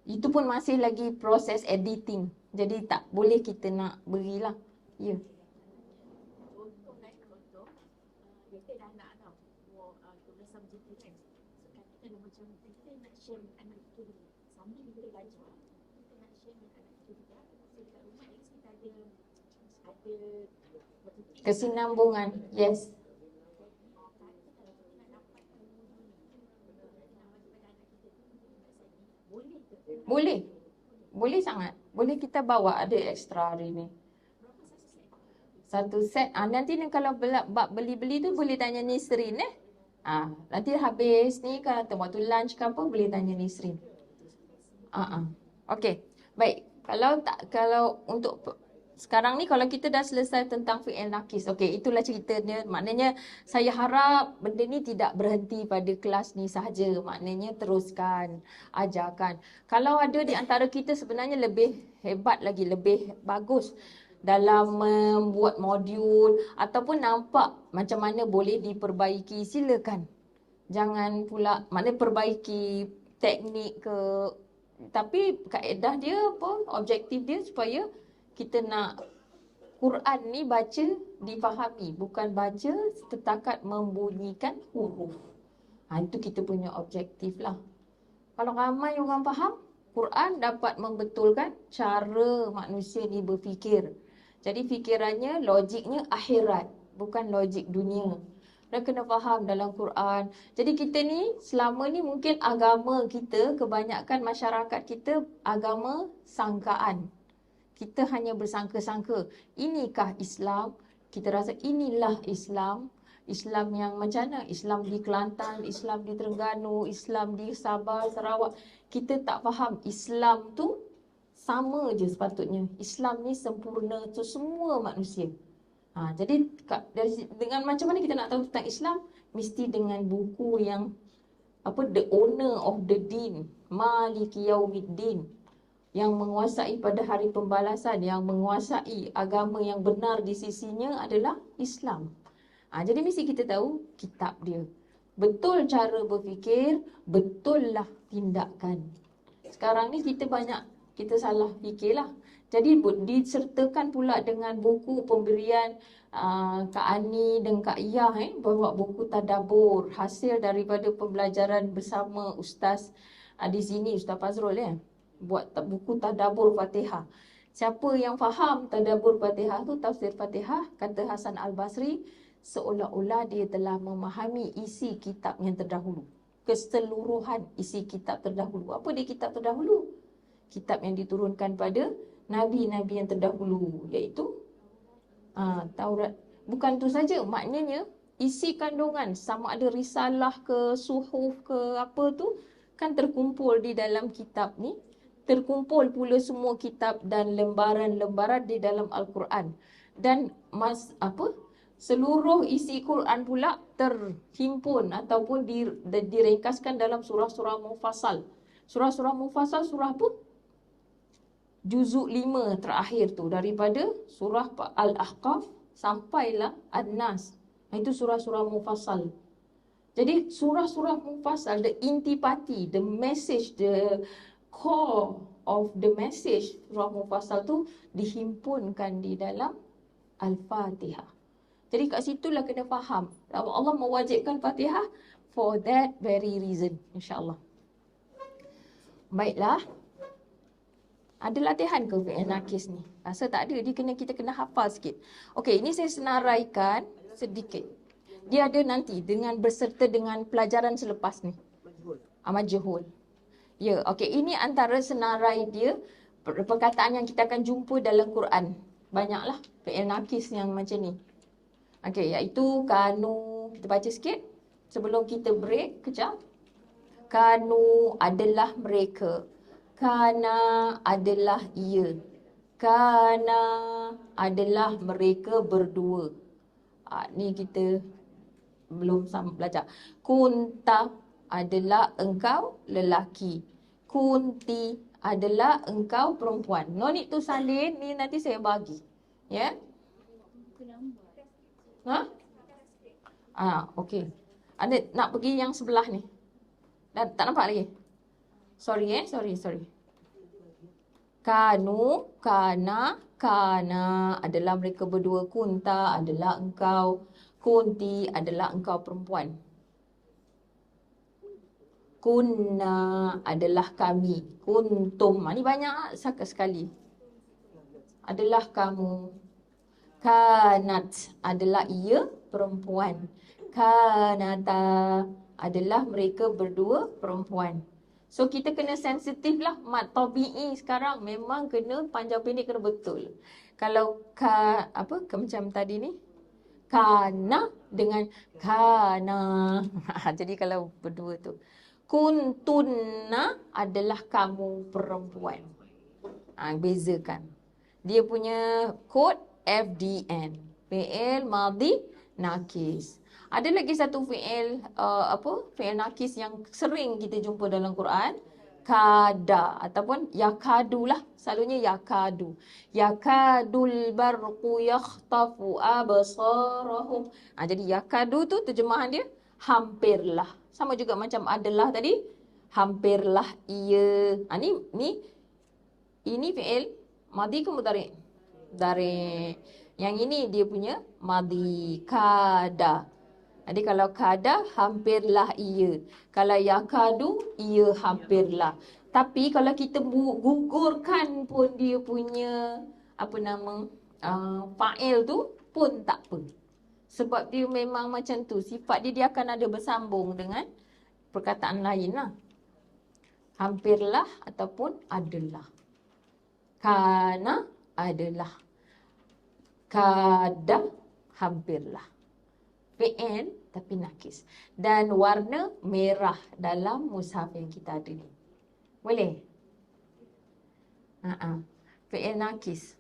Itu pun masih lagi proses editing. Jadi tak boleh kita nak berilah. Ya. Untuk naik contoh, kita dah nak tahu tugas subjek kan. So kita macam kita nak share dengan anak kita dulu. Sambil kita belajar, kita nak share dengan anak kita juga. So dekat rumah at least kita ada kesinambungan. Yes. Boleh. Boleh sangat. Boleh kita bawa, ada ekstra hari ni. 1 set. Nanti ni kalau beli-beli tu boleh tanya Nisrin nanti habis ni kalau waktu lunch ke apa boleh tanya Nisrin. Okey. Baik. Kalau untuk Sekarang ni kalau kita dah selesai tentang fi'il nakis. Okey, itulah ceritanya. Maknanya saya harap benda ni tidak berhenti pada kelas ni sahaja. Maknanya teruskan, ajarkan. Kalau ada di antara kita sebenarnya lebih hebat lagi, lebih bagus dalam membuat modul ataupun nampak macam mana boleh diperbaiki, silakan. Jangan pula, maknanya perbaiki teknik ke. Tapi kaedah dia apa, objektif dia supaya kita nak Quran ni baca difahami, bukan baca setakat membunyikan huruf. Itu kita punya objektif lah. Kalau ramai orang faham, Quran dapat membetulkan cara manusia ni berfikir. Jadi fikirannya, logiknya akhirat, bukan logik dunia. Mereka kena faham dalam Quran. Jadi kita ni, selama ni mungkin agama kita, kebanyakan masyarakat kita agama sangkaan. Kita hanya bersangka-sangka, inikah Islam? Kita rasa inilah Islam. Islam yang macam mana? Islam di Kelantan, Islam di Terengganu, Islam di Sabah, Sarawak. Kita tak faham Islam tu sama je sepatutnya. Islam ni sempurna untuk semua manusia. Jadi dengan macam mana kita nak tahu tentang Islam? Mesti dengan buku yang the owner of the din, Maliki Yaumiddin, yang menguasai pada hari pembalasan, yang menguasai agama yang benar di sisinya adalah Islam. Jadi mesti kita tahu kitab dia. Betul cara berfikir, betullah tindakan. Sekarang ni kita salah fikirlah. Jadi disertakan pula dengan buku pemberian Kak Ani dan Kak Iyah bawa buku tadabbur hasil daripada pembelajaran bersama Ustaz di sini, Ustaz Fazrul buat buku tadabbur Fatihah. Siapa yang faham tadabbur Fatihah tu, tafsir Fatihah, kata Hasan Al-Basri, seolah-olah dia telah memahami isi kitab yang terdahulu. Keseluruhan isi kitab terdahulu. Apa dia kitab terdahulu? Kitab yang diturunkan pada Nabi-Nabi yang terdahulu, iaitu Taurat. Bukan tu saja, maknanya isi kandungan, sama ada risalah ke, suhuf ke, apa tu, kan terkumpul di dalam kitab ni. Terkumpul pula semua kitab dan lembaran-lembaran di dalam Al-Quran. Dan seluruh isi Quran pula terhimpun ataupun diringkaskan dalam surah-surah mufassal. Surah-surah mufassal surah apa? Juzuk 5 terakhir tu, daripada surah Al-Ahqaf sampailah An-Nas. Itu surah-surah mufassal. Jadi surah-surah mufassal, the intipati, the message, the core of the message surah mufassal tu dihimpunkan di dalam Al-Fatihah. Jadi kat situlah kena faham. Allah mewajibkan Fatihah for that very reason, insya-Allah. Baiklah. Ada latihan ke fi'il nakis ni? Rasa tak ada, kita kena hafal sikit. Okey, ini saya senaraikan sedikit. Dia ada nanti berserta dengan pelajaran selepas ni. Majhul. Ya, okey, ini antara senarai dia, perkataan yang kita akan jumpa dalam Quran. Banyaklah fi'il nakis yang macam ni. Okey, iaitu kanu. Kita baca sikit sebelum kita break kejap. Kanu adalah mereka. Kana adalah ia. Kana adalah mereka berdua. Ni kita belum sama belajar. Kunta adalah engkau lelaki. Kunti adalah engkau perempuan. No need to salin, ni nanti saya bagi. Ya? Okey. Anda nak pergi yang sebelah ni. Dan tak nampak lagi? Sorry. Kanu, kana, kana adalah mereka berdua. Kunta adalah engkau. Kunti adalah engkau perempuan. Kunna adalah kami. Kuntum, ni banyak sekali. Adalah kamu. Kanat adalah ia perempuan. Kanata adalah mereka berdua perempuan. So kita kena sensitif lah. Mat tabi'i sekarang memang kena panjang pendek kena betul. Kalau macam tadi ni, kana dengan kana. Jadi kalau berdua tu. Kuntunna adalah kamu perempuan. Bezakan. Dia punya kod FDN. Fi'il madhi nakis. Ada lagi satu fi'il fi'il nakis yang sering kita jumpa dalam Quran. Kada ataupun yakadu lah. Selalunya yakadu. Yakadul barqu yakhtafu absarahum. Jadi yakadu tu terjemahan dia hampirlah. Sama juga macam adalah tadi. Hampirlah ia. Ini fi'il madhi ke mudhari'? Dari yang ini dia punya madhi kada. Jadi kalau kada hampirlah ia. Kalau yakadu ia hampirlah. Tapi kalau kita gugurkan pun dia punya fa'il tu pun tak apa. Sebab dia memang macam tu. Sifat dia akan ada bersambung dengan perkataan lain lah. Hampirlah ataupun adalah. Kana adalah. Kada hampirlah. Fi'il tapi nakis. Dan warna merah dalam mushaf yang kita ada ni. Boleh? Fi'il nakis.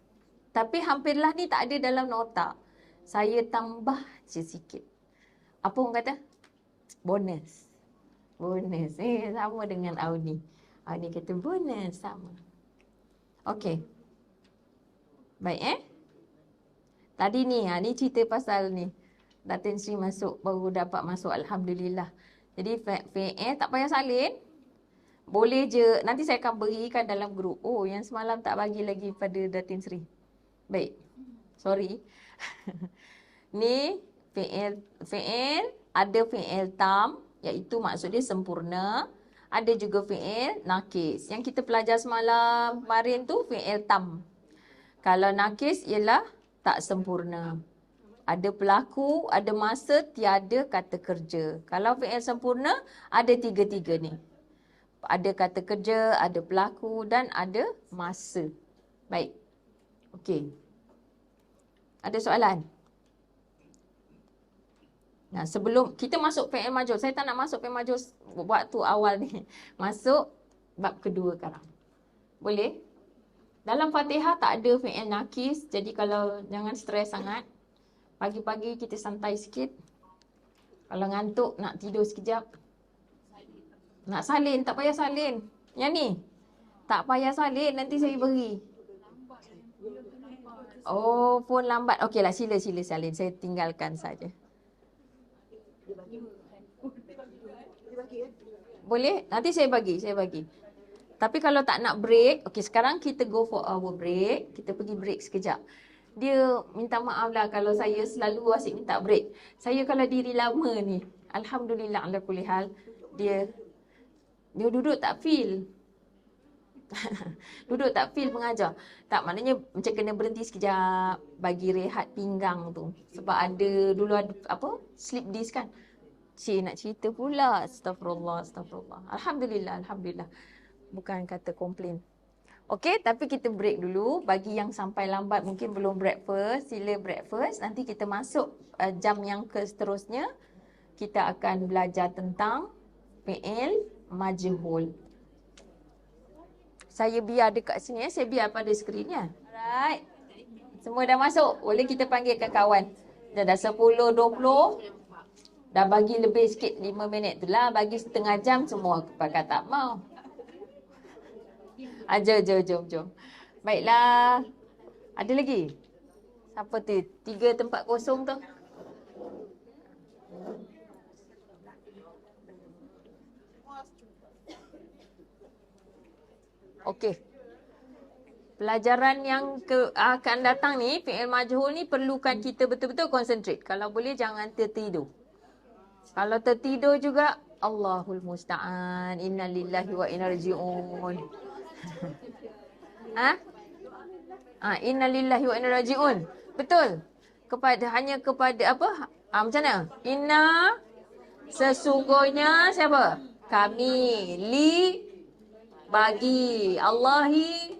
Tapi hampirlah ni tak ada dalam nota. Saya tambah je sikit. Apa orang kata? Bonus. Bonus. Sama dengan Auni. Auni kata bonus. Sama. Okey. Baik Tadi ni cerita pasal ni. Datin Sri baru dapat masuk, Alhamdulillah. Jadi fi'il tak payah salin. Boleh je, nanti saya akan berikan dalam grup. Oh, yang semalam tak bagi lagi pada Datin Sri. Baik, sorry. Ni fi'il, ada fi'il tam, iaitu maksud dia sempurna. Ada juga fi'il nakis. Yang kita pelajar semalam kemarin tu fi'il tam. Kalau nakis ialah tak sempurna. Ada pelaku, ada masa, tiada kata kerja. Kalau fi'il sempurna, ada tiga-tiga ni. Ada kata kerja, ada pelaku dan ada masa. Baik. Okey. Ada soalan? Nah, sebelum kita masuk fi'il majhul, saya tak nak masuk fi'il majhul waktu awal ni. Masuk bab kedua sekarang. Boleh? Dalam Fatihah tak ada fi'il nakis, jadi kalau jangan stres sangat. Pagi-pagi kita santai sikit. Kalau ngantuk, nak tidur sekejap. Nak salin, tak payah salin. Yang ni, tak payah salin, nanti saya beri. Oh, phone lambat. Okeylah, sila salin. Saya tinggalkan saja. Boleh? Nanti saya bagi. Tapi kalau tak nak break, okey, sekarang kita go for our break. Kita pergi break sekejap. Dia minta maaf lah kalau saya selalu asyik minta break. Saya kalau diri lama ni, Alhamdulillah ala kulli hal, dia duduk tak feel. Duduk tak feel mengajar. Tak, maknanya macam kena berhenti sekejap, bagi rehat pinggang tu. Sebab dulu ada slip disc kan. Nak cerita pula. Astagfirullah. Alhamdulillah. Bukan kata komplain. Okey, tapi kita break dulu. Bagi yang sampai lambat mungkin belum breakfast, sila breakfast. Nanti kita masuk jam yang seterusnya. Kita akan belajar tentang fi'il majhul. Saya biar dekat sini, saya biar pada skrinnya. Alright. Semua dah masuk. Boleh kita panggilkan kawan. Dah 10, 20. Dah bagi lebih sikit 5 minit tu lah. Bagi setengah jam semua pakai tak mau. Jom. Baiklah. Ada lagi? Siapa tu? 3 tempat kosong tu. Okey. Pelajaran yang akan datang ni, fi'il majhul ni perlukan kita betul-betul concentrate. Kalau boleh jangan tertidur. Kalau tertidur juga, Allahul musta'an. Inna lillahi wa inna raji'un. Inna lillahi wa inna raji'un. Betul. Hanya kepada apa? Macam mana? Inna sesungguhnya siapa? Kami. Li bagi. Allahi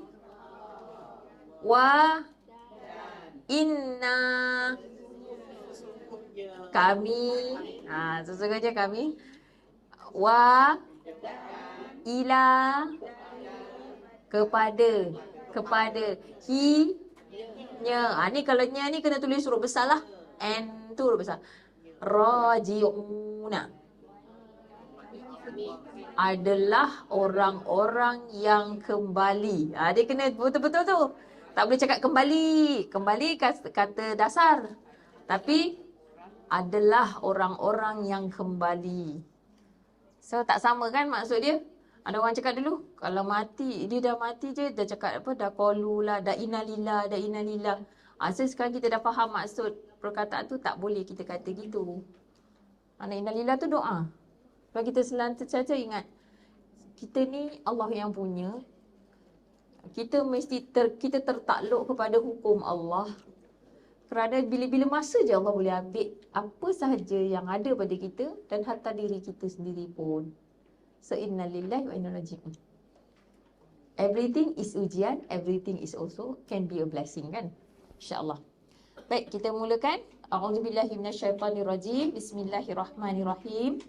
wa inna kami. Sesungguhnya kami. Wa ila kepada hi nya. Ni kalau nya ni kena tulis huruf besar lah. N tu huruf besar. Raji'una adalah orang-orang yang kembali. Dia kena betul-betul tu. Tak boleh cakap kembali. Kembali kata dasar. Tapi adalah orang-orang yang kembali. So tak sama kan maksud dia? Ada orang cakap dulu, kalau mati, dia dah mati je, dah cakap apa, dah qalu lah, dah innalillah, dah innalillah. So sekarang kita dah faham maksud perkataan tu, tak boleh kita kata gitu. Innalillah tu doa. Kalau kita senantiasa ingat, kita ni Allah yang punya. Kita mesti kita tertakluk kepada hukum Allah. Kerana bila-bila masa je Allah boleh ambil apa sahaja yang ada pada kita dan hatta diri kita sendiri pun. So inna lillahi wa inna ilaihi raji'un. Everything is ujian, everything is also can be a blessing kan? InsyaAllah. Baik, kita mulakan. A'udzubillahi minasyaitanirrajim. Bismillahirrahmanirrahim.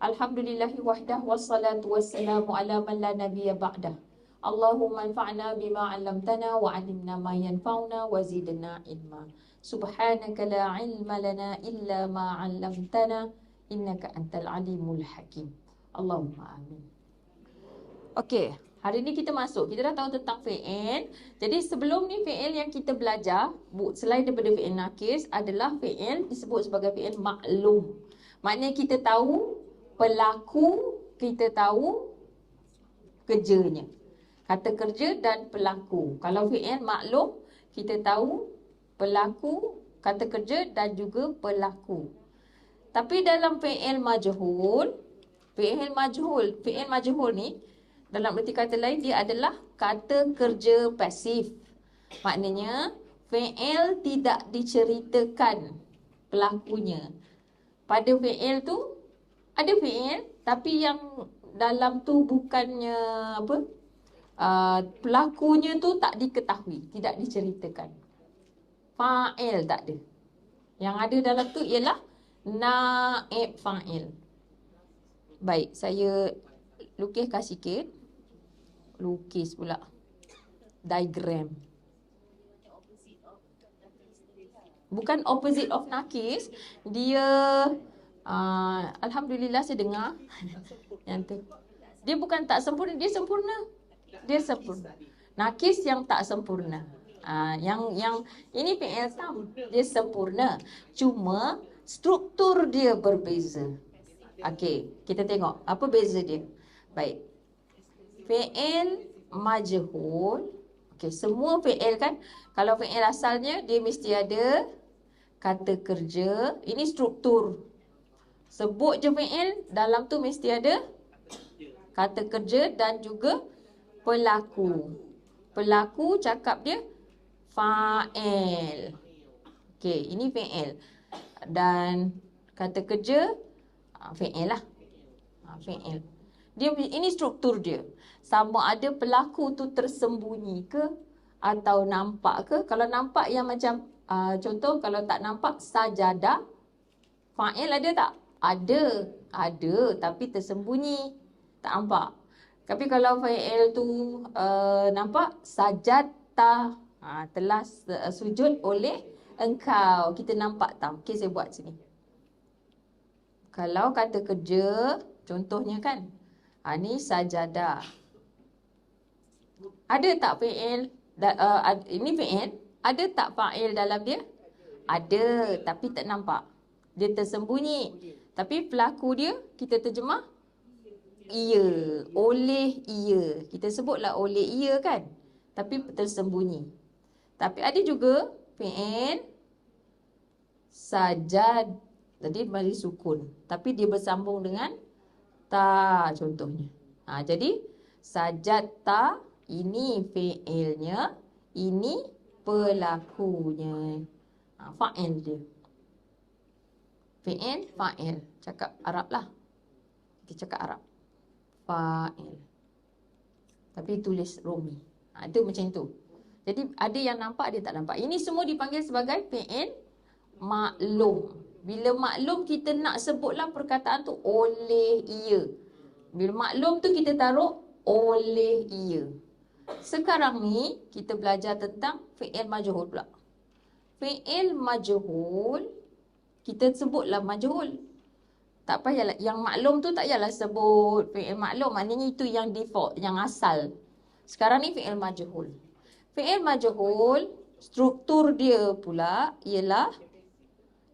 Alhamdulillahi wahdah wassalatu wassalamu ala man la nabiyya ba'dah. Allahumma anfa'na bima 'allamtana wa 'allimna ma yanfa'una wa zidna ilma. Subhanaka la 'ilma lana illa ma 'allamtana innaka antal alimul hakim. Allahumma amin. Okey, hari ni kita masuk. Kita dah tahu tentang fi'il. Jadi sebelum ni fi'il yang kita belajar selain daripada fi'il nakis adalah fi'il disebut sebagai fi'il maklum. Maknanya kita tahu pelaku, kita tahu kerjanya. Kata kerja dan pelaku. Kalau fi'il maklum, kita tahu pelaku, kata kerja dan juga pelaku. Tapi dalam fi'il majhul, fi'il majhul ni dalam erti kata lain dia adalah kata kerja pasif. Maknanya fi'il tidak diceritakan pelakunya. Pada fi'il tu ada fi'il tapi yang dalam tu bukannya apa? Pelakunya tu tak diketahui, tidak diceritakan. Fa'il tak ada. Yang ada dalam tu ialah naib fa'il. Baik, saya lukiskan sikit. Lukis pula. Diagram. Bukan opposite of nakis. Dia alhamdulillah saya dengar yang tu. Dia bukan tak sempurna, dia sempurna. Dia sempurna. Nakis yang tak sempurna. Yang ini fi'il tam, dia sempurna. Cuma struktur dia berbeza. Okey, kita tengok apa beza dia. Baik. Fi'il majhul. Okey, semua fi'il kan, kalau fi'il asalnya dia mesti ada kata kerja. Ini struktur. Sebut je fi'il, dalam tu mesti ada kata kerja dan juga pelaku. Pelaku cakap dia fa'il. Okey, ini fi'il. Dan kata kerja fi'il lah. Fi'il. Ini struktur dia. Sama ada pelaku tu tersembunyi ke atau nampak ke. Kalau nampak yang macam contoh, kalau tak nampak sajadah, fa'il ada tak? Ada tapi tersembunyi, tak nampak. Tapi kalau fa'il tu nampak, sajadta, telah sujud oleh engkau. Kita nampak tak? Okey, saya buat sini. Kalau kata kerja, contohnya kan, ni sajadah. Ada tak fi'il? Ini fi'il. Ada tak fa'il dalam dia? Ada, tapi tak nampak. Dia tersembunyi. Tapi pelaku dia, kita terjemah ia. Oleh ia. Kita sebutlah oleh ia kan? Tapi tersembunyi. Tapi ada juga fi'il sajad. Tadi mari sukun. Tapi dia bersambung dengan ta contohnya. Jadi sajad ta, ini fi'ilnya, ini pelakunya. Fa'il dia. Fi'il, fa'il. Cakap Arab lah. Kita cakap Arab. Fa'il. Tapi tulis Romi. Itu macam tu. Jadi ada yang nampak, ada tak nampak. Ini semua dipanggil sebagai fi'il maklum. Bila maklum kita nak sebutlah perkataan tu oleh ia. Bila maklum tu kita taruh oleh ia. Sekarang ni kita belajar tentang fi'il majhul pula. Fi'il majhul, kita sebutlah majhul. Tak payahlah, yang maklum tu tak payahlah sebut fi'il maklum. Maknanya itu yang default, yang asal. Sekarang ni fi'il majhul. Fi'il majhul, struktur dia pula ialah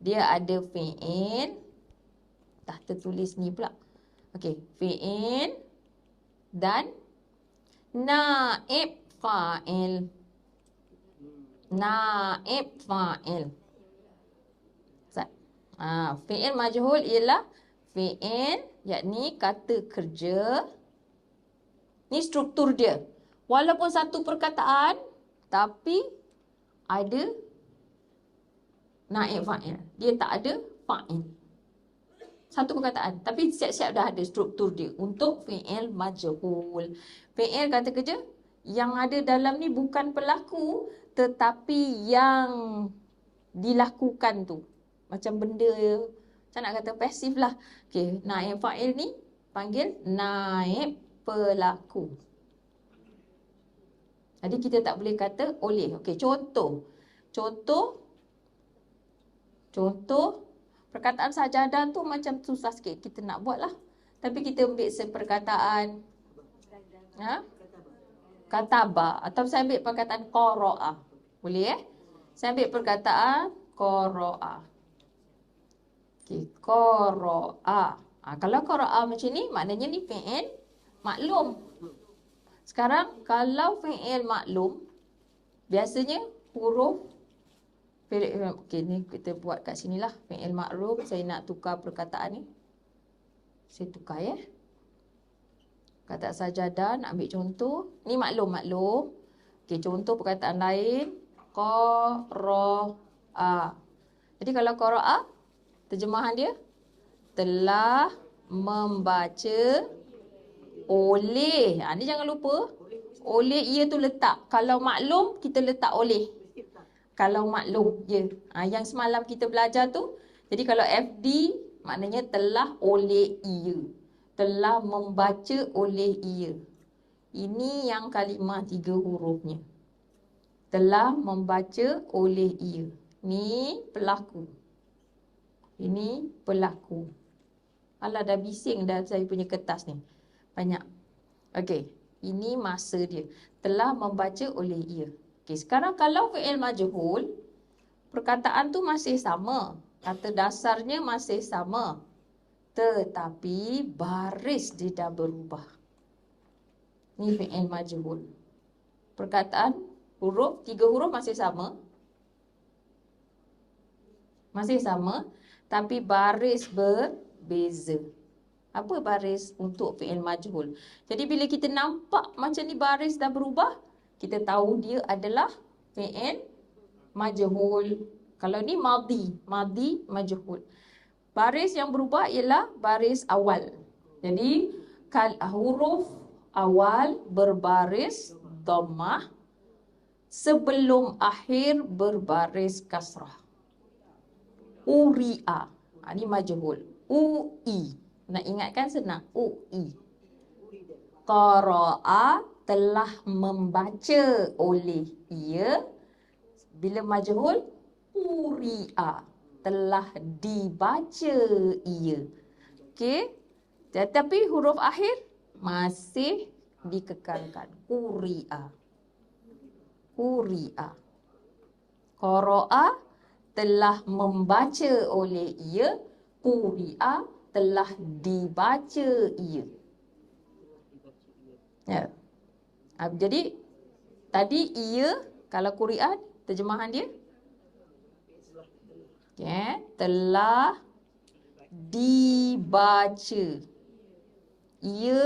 dia ada fi'il. Dah tertulis ni pula. Okey, fi'il dan naib fa'il. Naib fa'il. Fi'il majhul ialah fi'il, yakni kata kerja. Ni struktur dia. Walaupun satu perkataan, tapi ada naib fa'il. Dia tak ada fa'il. Satu perkataan, tapi siap-siap dah ada struktur dia untuk fi'il majhul. Fi'il kata kerja yang ada dalam ni bukan pelaku, tetapi yang dilakukan tu. Macam benda, macam nak kata pasif lah. Okey, naib fa'il ni panggil naib pelaku. Jadi kita tak boleh kata oleh. Okey, contoh. Contoh, perkataan sajadah tu macam susah sikit kita nak buat lah. Tapi kita ambil seperkataan kataba. Atau saya ambil perkataan qara'a. Boleh Saya ambil perkataan qara'a. Okey, qara'a. Kalau qara'a macam ni, maknanya ni fi'il maklum. Sekarang, kalau fi'il maklum, biasanya huruf. Okey, ni kita buat kat sini lah. Fi'il maklum, saya nak tukar perkataan ni. Saya tukar Kata sajadah, nak ambil contoh. Ni maklum. Okey, contoh perkataan lain. Qara'a. Jadi kalau qara'a, terjemahan dia telah membaca oleh. Ni jangan lupa. Oleh ia tu letak. Kalau maklum, kita letak oleh. Kalau maklum yang semalam kita belajar tu. Jadi kalau FD, maknanya telah oleh ia. Telah membaca oleh ia. Ini yang kalimah 3 hurufnya. Telah membaca oleh ia. Ni pelaku. Ini pelaku. Alah, dah bising dah saya punya kertas ni. Banyak. Okey, ini masa dia. Telah membaca oleh ia. Okey, sekarang kalau fi'il majhul, perkataan tu masih sama. Kata dasarnya masih sama. Tetapi baris dia dah berubah. Ni fi'il majhul. Perkataan huruf, 3 huruf masih sama. Tapi baris berbeza. Apa baris untuk fi'il majhul? Jadi bila kita nampak macam ni baris dah berubah, kita tahu dia adalah fi'il majhul. Kalau ni madhi majhul. Baris yang berubah ialah baris awal. Jadi huruf awal berbaris dhammah, sebelum akhir berbaris kasrah. Uri'a. Ini majhul. Ui. Nak ingatkan senang. Ui. Qara'a, telah membaca oleh ia. Bila majhul, uri'a, telah dibaca ia. Okey. Tetapi huruf akhir masih dikekalkan. Uri'a. Qara'a, telah membaca oleh ia. Quri'a, telah dibaca ia. Jadi tadi ia, kalau Quri'a terjemahan dia telah dibaca. Ia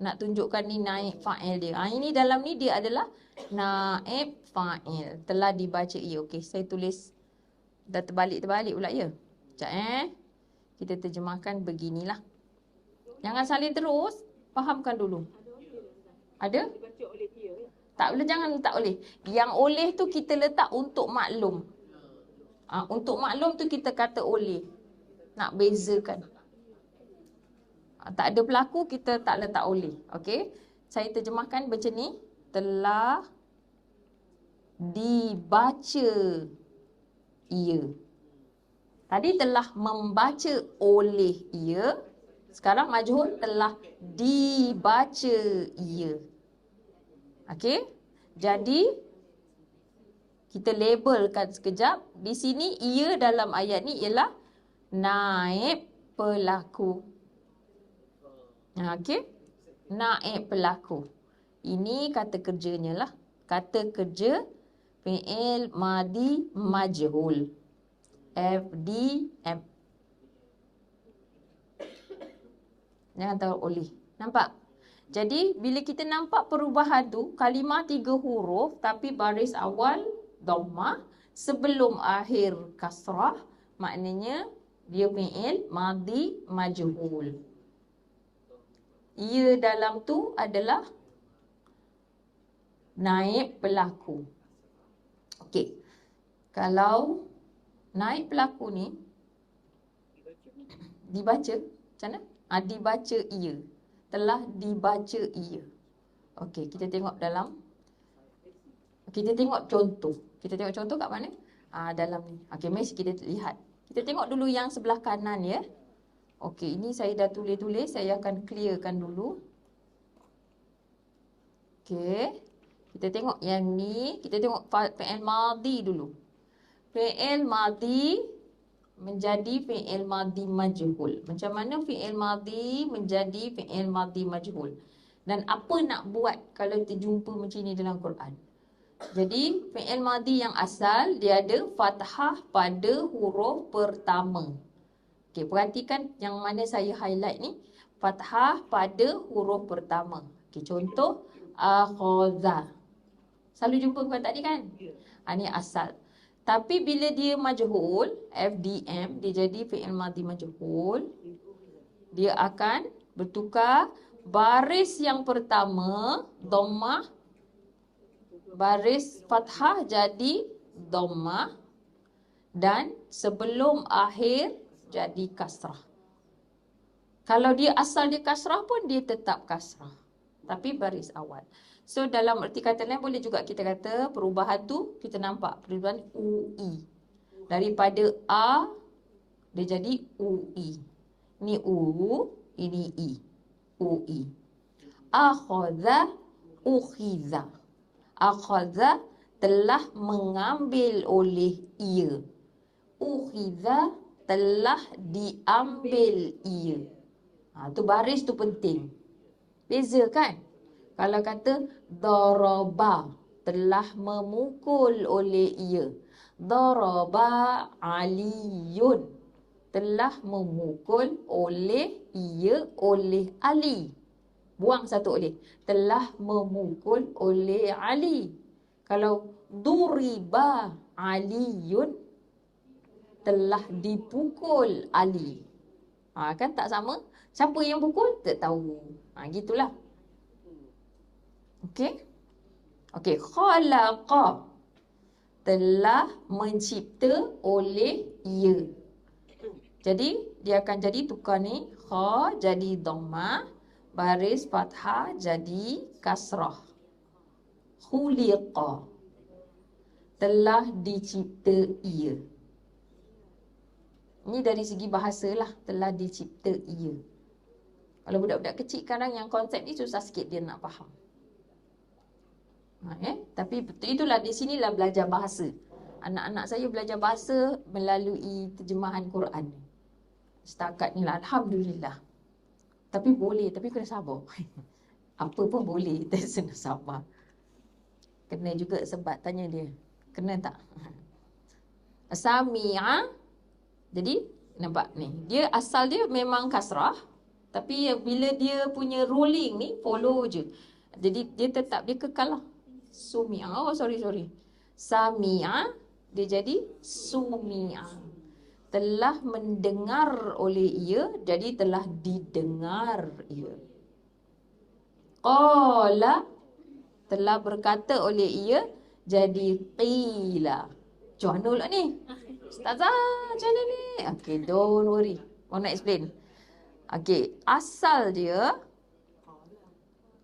nak tunjukkan ni naib fa'il dia. Ini dalam ni dia adalah naib fa'il. Telah dibaca ia. Okey, saya tulis dah terbalik pula ya. Sekejap kita terjemahkan beginilah. Jangan salin terus, fahamkan dulu. Ada? Tak boleh, jangan tak oleh. Yang oleh tu kita letak untuk maklum. Untuk maklum tu kita kata oleh. Nak bezakan. Tak ada pelaku, kita tak letak oleh. Okey? Saya terjemahkan macam ni. Telah dibaca ia. Tadi telah membaca oleh ia. Sekarang majhul telah dibaca ia. Okey? Jadi kita labelkan sekejap. Di sini ia dalam ayat ni ialah naib pelaku. Okey? Naib pelaku. Ini kata kerjanya lah. Kata kerja fi'il madi majhul. FDM. Jangan tahu oleh. Nampak? Jadi bila kita nampak perubahan tu, kalimah 3 huruf tapi baris awal dhammah, sebelum akhir kasrah, maknanya dia fi'il madi majhul. Ia dalam tu adalah naib pelaku. Okey. Kalau naib pelaku ni dibaca macam mana? Dibaca ia. Telah dibaca ia. Okey, kita tengok dalam. Kita tengok contoh. Kita tengok contoh kat mana? Dalam ni. Okey, mari kita lihat. Kita tengok dulu yang sebelah kanan ya. Okey, ini saya dah tulis-tulis. Saya akan clearkan dulu. Okey. Kita tengok yang ni. Kita tengok fi'il madhi dulu. Fi'il madhi menjadi fi'il madhi majhul. Macam mana fi'il madhi menjadi fi'il madhi majhul? Dan apa nak buat kalau terjumpa macam ni dalam Quran? Jadi fi'il madhi yang asal dia ada fathah pada huruf pertama. Okey, perhatikan yang mana saya highlight ni, fathah pada huruf pertama. Okey, contoh akhadha. Selalu jumpa bukan tadi kan? Ini asal. Tapi bila dia majhul, FDM, dia jadi fi'il madhi majhul, dia akan bertukar baris yang pertama, dhammah, baris fathah jadi dhammah, dan sebelum akhir jadi kasrah. Kalau dia asal dia kasrah pun, dia tetap kasrah. Tapi baris awal. So dalam erti kata lain boleh juga kita kata perubahan tu kita nampak perubahan UI. Daripada A dia jadi UI. Ni U, ini I. UI. Akhadha, ukhiza. Akhadha telah mengambil oleh ia. Ukhiza telah diambil ia. Tu baris tu penting. Beza kan? Kalau kata daraba telah memukul oleh ia. Daraba Aliyun telah memukul oleh ia oleh Ali. Buang satu oleh. Telah memukul oleh Ali. Kalau duriba Aliyun telah dipukul Ali. Kan tak sama? Siapa yang pukul? Tak tahu. Gitulah. Okey. Okey, khalaqa telah mencipta oleh ia. Jadi dia akan jadi tukar ni, kha jadi dhammah, baris fathah jadi kasrah. Khuliqa telah dicipta ia. Ini dari segi bahasa lah, telah dicipta ia. Kalau budak-budak kecil kadang yang konsep ni susah sikit dia nak faham. Tapi betul itulah, di sinilah belajar bahasa. Anak-anak saya belajar bahasa melalui terjemahan Quran. Setakat ni lah, alhamdulillah. Tapi boleh, tapi kena sabar. Apa pun boleh, tapi kena sabar. Kena juga sebab tanya dia. Kena tak? Sami'a. Jadi nampak ni, dia asal dia memang kasrah, tapi bila dia punya rolling ni follow je. Jadi dia tetap, dia kekal lah. Sumi'a, sorry. Sami'a, dia jadi sumi'a. Telah mendengar oleh ia, jadi telah didengar ia. Qala, telah berkata oleh ia, jadi qila. Macam mana pula ni? Ustazah, macam mana ni? Okay, don't worry. Mau nak explain. Okay, asal dia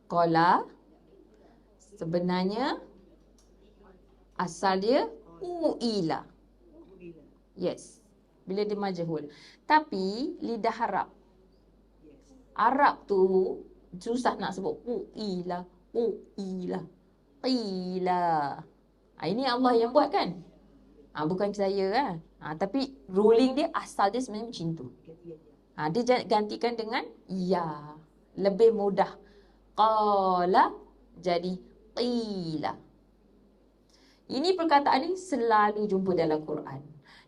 qala, sebenarnya asal dia uila. Yes. Bila dia majhul. Tapi lidah Arab tu susah nak sebut uilah, uilah, qila. Ini Allah yang buat kan? Bukan saya kan? Tapi ruling dia asal dia sebenarnya macam tu. Dia gantikan dengan ya. Lebih mudah. Qala jadi qila. Ini perkataan ni selalu jumpa dalam Quran.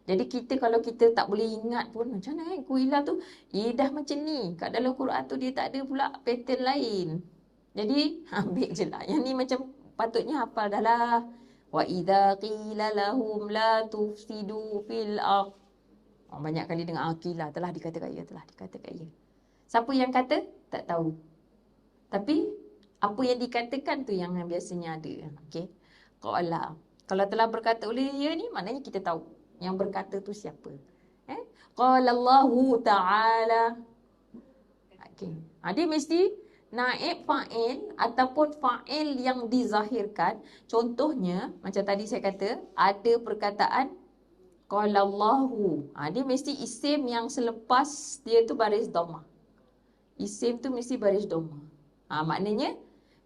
Jadi kita kalau kita tak boleh ingat pun macam mana qila tu dah macam ni. Kat dalam Quran tu dia tak ada pula pattern lain. Jadi ambil je lah. Yang ni macam patutnya hafal dah lah. Wa idza qila lahum la tufsidu fil ardh. Banyak kali dengar qila telah dikatakan ia, telah dikatakan ia. Siapa yang kata? Tak tahu. Tapi apa yang dikatakan tu yang biasanya ada. Okey. Qala. Kalau telah berkata oleh ia ni maknanya kita tahu yang berkata tu siapa. Qala Allahu Ta'ala. Okey. Dia mesti naib fa'il ataupun fa'il yang dizahirkan. Contohnya, macam tadi saya kata, ada perkataan qala Allahu. Dia mesti isim yang selepas dia tu baris dhammah. Isim tu mesti baris dhammah. Maknanya,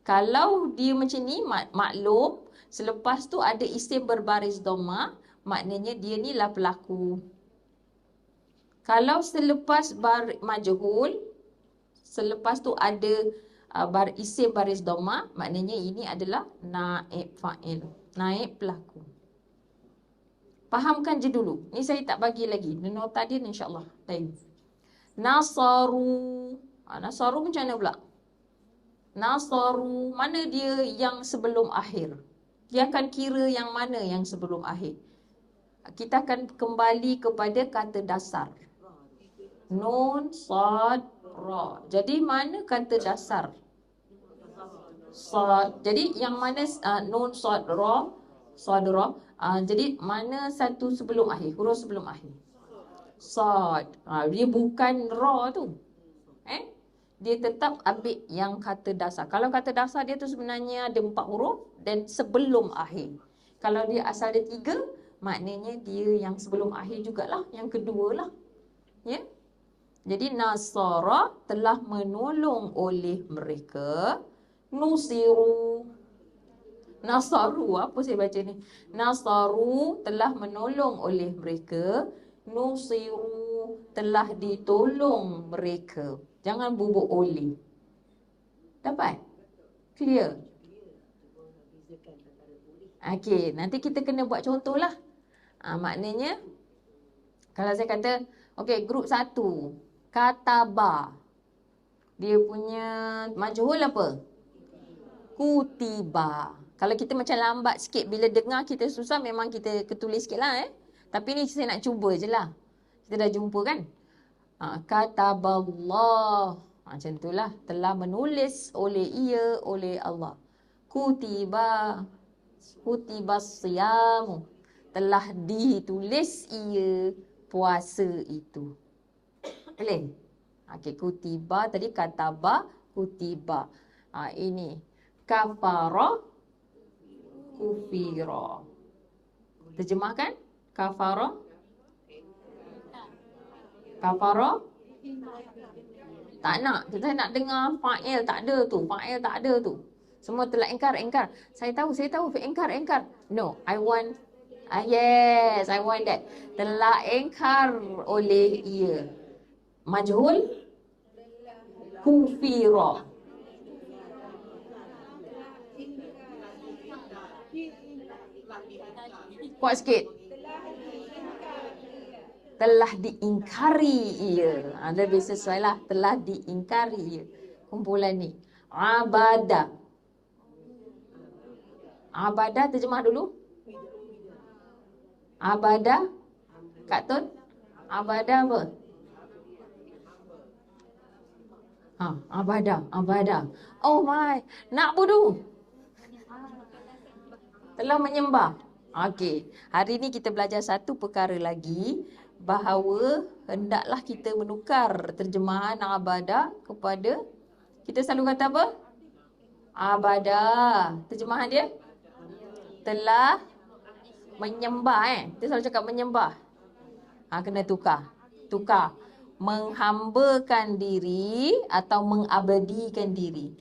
kalau dia macam ni, maklum, selepas tu ada isim berbaris dhammah, maknanya dia ni lah pelaku. Kalau selepas majhul, selepas tu ada isim baris dhammah, maknanya ini adalah naib fa'il, naib pelaku. Fahamkan je dulu. Ni saya tak bagi lagi. Nota dia insya-Allah. Baik. Nasaru. Nasaru macam mana pula? Nasaru, mana dia yang sebelum akhir? Dia akan kira yang mana yang sebelum akhir? Kita akan kembali kepada kata dasar. Nun, sad, ra. Jadi mana kata dasar? Sad. Jadi yang mana nun, sad, ra? Sad, ra. Jadi mana satu sebelum akhir? Huruf sebelum akhir. Sad. Dia bukan ra tu. Dia tetap ambil yang kata dasar. Kalau kata dasar dia tu sebenarnya ada 4 huruf dan sebelum akhir. Kalau dia asal ada 3, maknanya dia yang sebelum akhir jugalah, yang kedua lah. Ya. Jadi nasara telah menolong oleh mereka. Nusiru. Nasaru, apa saya baca ni? Nasaru telah menolong oleh mereka. Nusiru telah ditolong mereka. Jangan bubuk oleh. Dapat? Clear? Okey, nanti kita kena buat contoh lah. Maknanya, kalau saya kata, okey, grup 1, kataba. Dia punya majhul apa? Kutiba. Kalau kita macam lambat sikit, bila dengar kita susah, memang kita ketulis sikit lah. Tapi ni saya nak cuba je lah. Kita dah jumpa kan? Kataballah. Macam itulah. Telah menulis oleh ia, oleh Allah. Kutiba. Kutiba siyamu. Telah ditulis ia puasa itu. Boleh? Okey, kutiba. Tadi kataba, kutiba. Ini. Kafara, kufira. Terjemahkan. Kafara. Kafara. Tak nak. Kita nak dengar fa'il tak ada tu. Fa'il tak ada tu. Semua telah engkar. Saya tahu. Engkar. No, I want. Yes, I want that. Telah engkar oleh ia. Majhul. Kufira. Kuat sikit. Telah diingkari ia. Lebih sesuai lah. Telah diingkari ia. Kumpulan ni. Abada. Abada terjemah dulu. Abada. Kak Tun. Abada apa? Abada. Oh my. Nak budu. Telah menyembah. Okey. Hari ni kita belajar satu perkara lagi. Bahawa hendaklah kita menukar terjemahan abadah kepada, kita selalu kata apa? Abadah. Terjemahan dia? Telah menyembah. Kita selalu cakap menyembah. Kena tukar. Tukar. Menghambakan diri atau mengabadikan diri.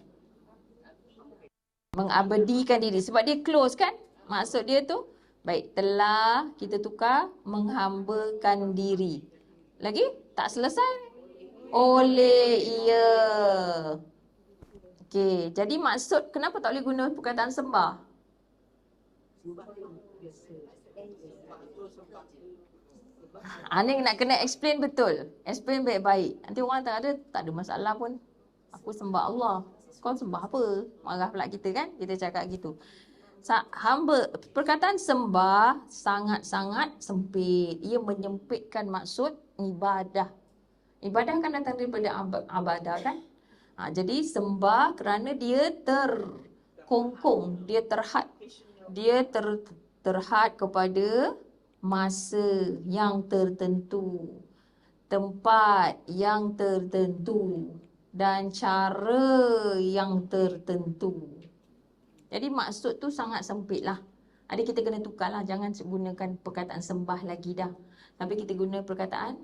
Mengabadikan diri. Sebab dia close kan? Maksud dia tu, baik, telah kita tukar menghambakan diri. Lagi? Tak selesai? Oleh ia. Okey, jadi maksud kenapa tak boleh guna perkataan sembah? Ni nak kena explain betul. Explain baik-baik. Nanti orang tak ada masalah pun. Aku sembah Allah. Kau sembah apa? Marah pula kita kan? Kita cakap gitu. Hamba, perkataan sembah sangat-sangat sempit. Ia menyempitkan maksud ibadah. Ibadah kan datang daripada abadah kan? Jadi sembah kerana dia terkongkong, dia terhad. Dia terhad kepada masa yang tertentu, tempat yang tertentu dan cara yang tertentu. Jadi maksud tu sangat sempit lah. Jadi kita kena tukar lah. Jangan gunakan perkataan sembah lagi dah. Tapi kita guna perkataan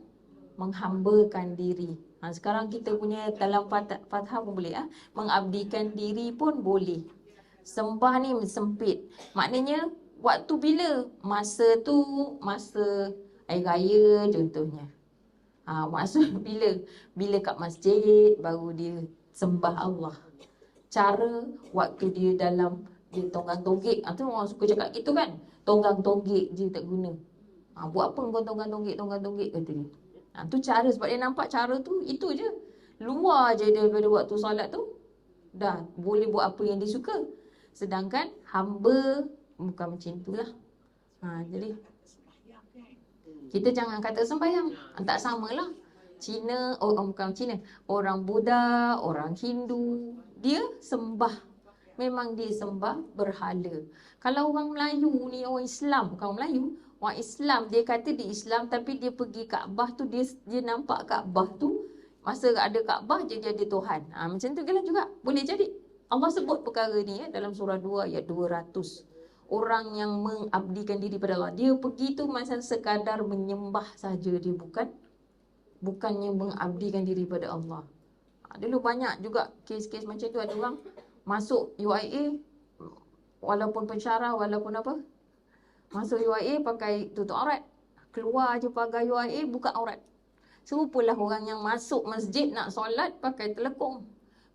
menghambakan diri. Sekarang kita punya dalam Fathah pun boleh. Mengabdikan diri pun boleh. Sembah ni sempit. Maknanya waktu bila? Masa tu, masa Hari Raya contohnya. Maksud bila? Bila kat masjid baru dia sembah Allah. Cara waktu dia dalam dia tonggang tonggik. Tu orang suka cakap gitu kan. Tonggang tonggik je tak guna. Buat apa kau tonggang tonggik kata dia. Tu cara sebab dia nampak cara tu itu je. Luar je daripada waktu solat tu dah boleh buat apa yang dia suka. Sedangkan hamba bukan macam itulah. Jadi kita jangan kata sembahyang. Tak samalah. Cina, bukan Cina, orang Buddha, orang Hindu, dia sembah. Memang dia sembah berhala. Kalau orang Melayu ni, orang Islam, bukan orang Melayu, orang Islam, dia kata dia Islam tapi dia pergi Kaabah tu, dia nampak Kaabah tu, masa ada Kaabah jadi ada Tuhan. Macam tu juga. Boleh jadi. Allah sebut perkara ni dalam surah 2 ayat 200. Orang yang mengabdikan diri pada Allah, dia pergi tu macam sekadar menyembah saja, dia bukannya mengabdikan diri pada Allah. Dulu banyak juga kes-kes macam tu. Ada orang masuk UIA walaupun pensyarah, walaupun apa, masuk UIA pakai tutup aurat, keluar je pagar UIA buka aurat. Serupalah orang yang masuk masjid nak solat pakai telekung,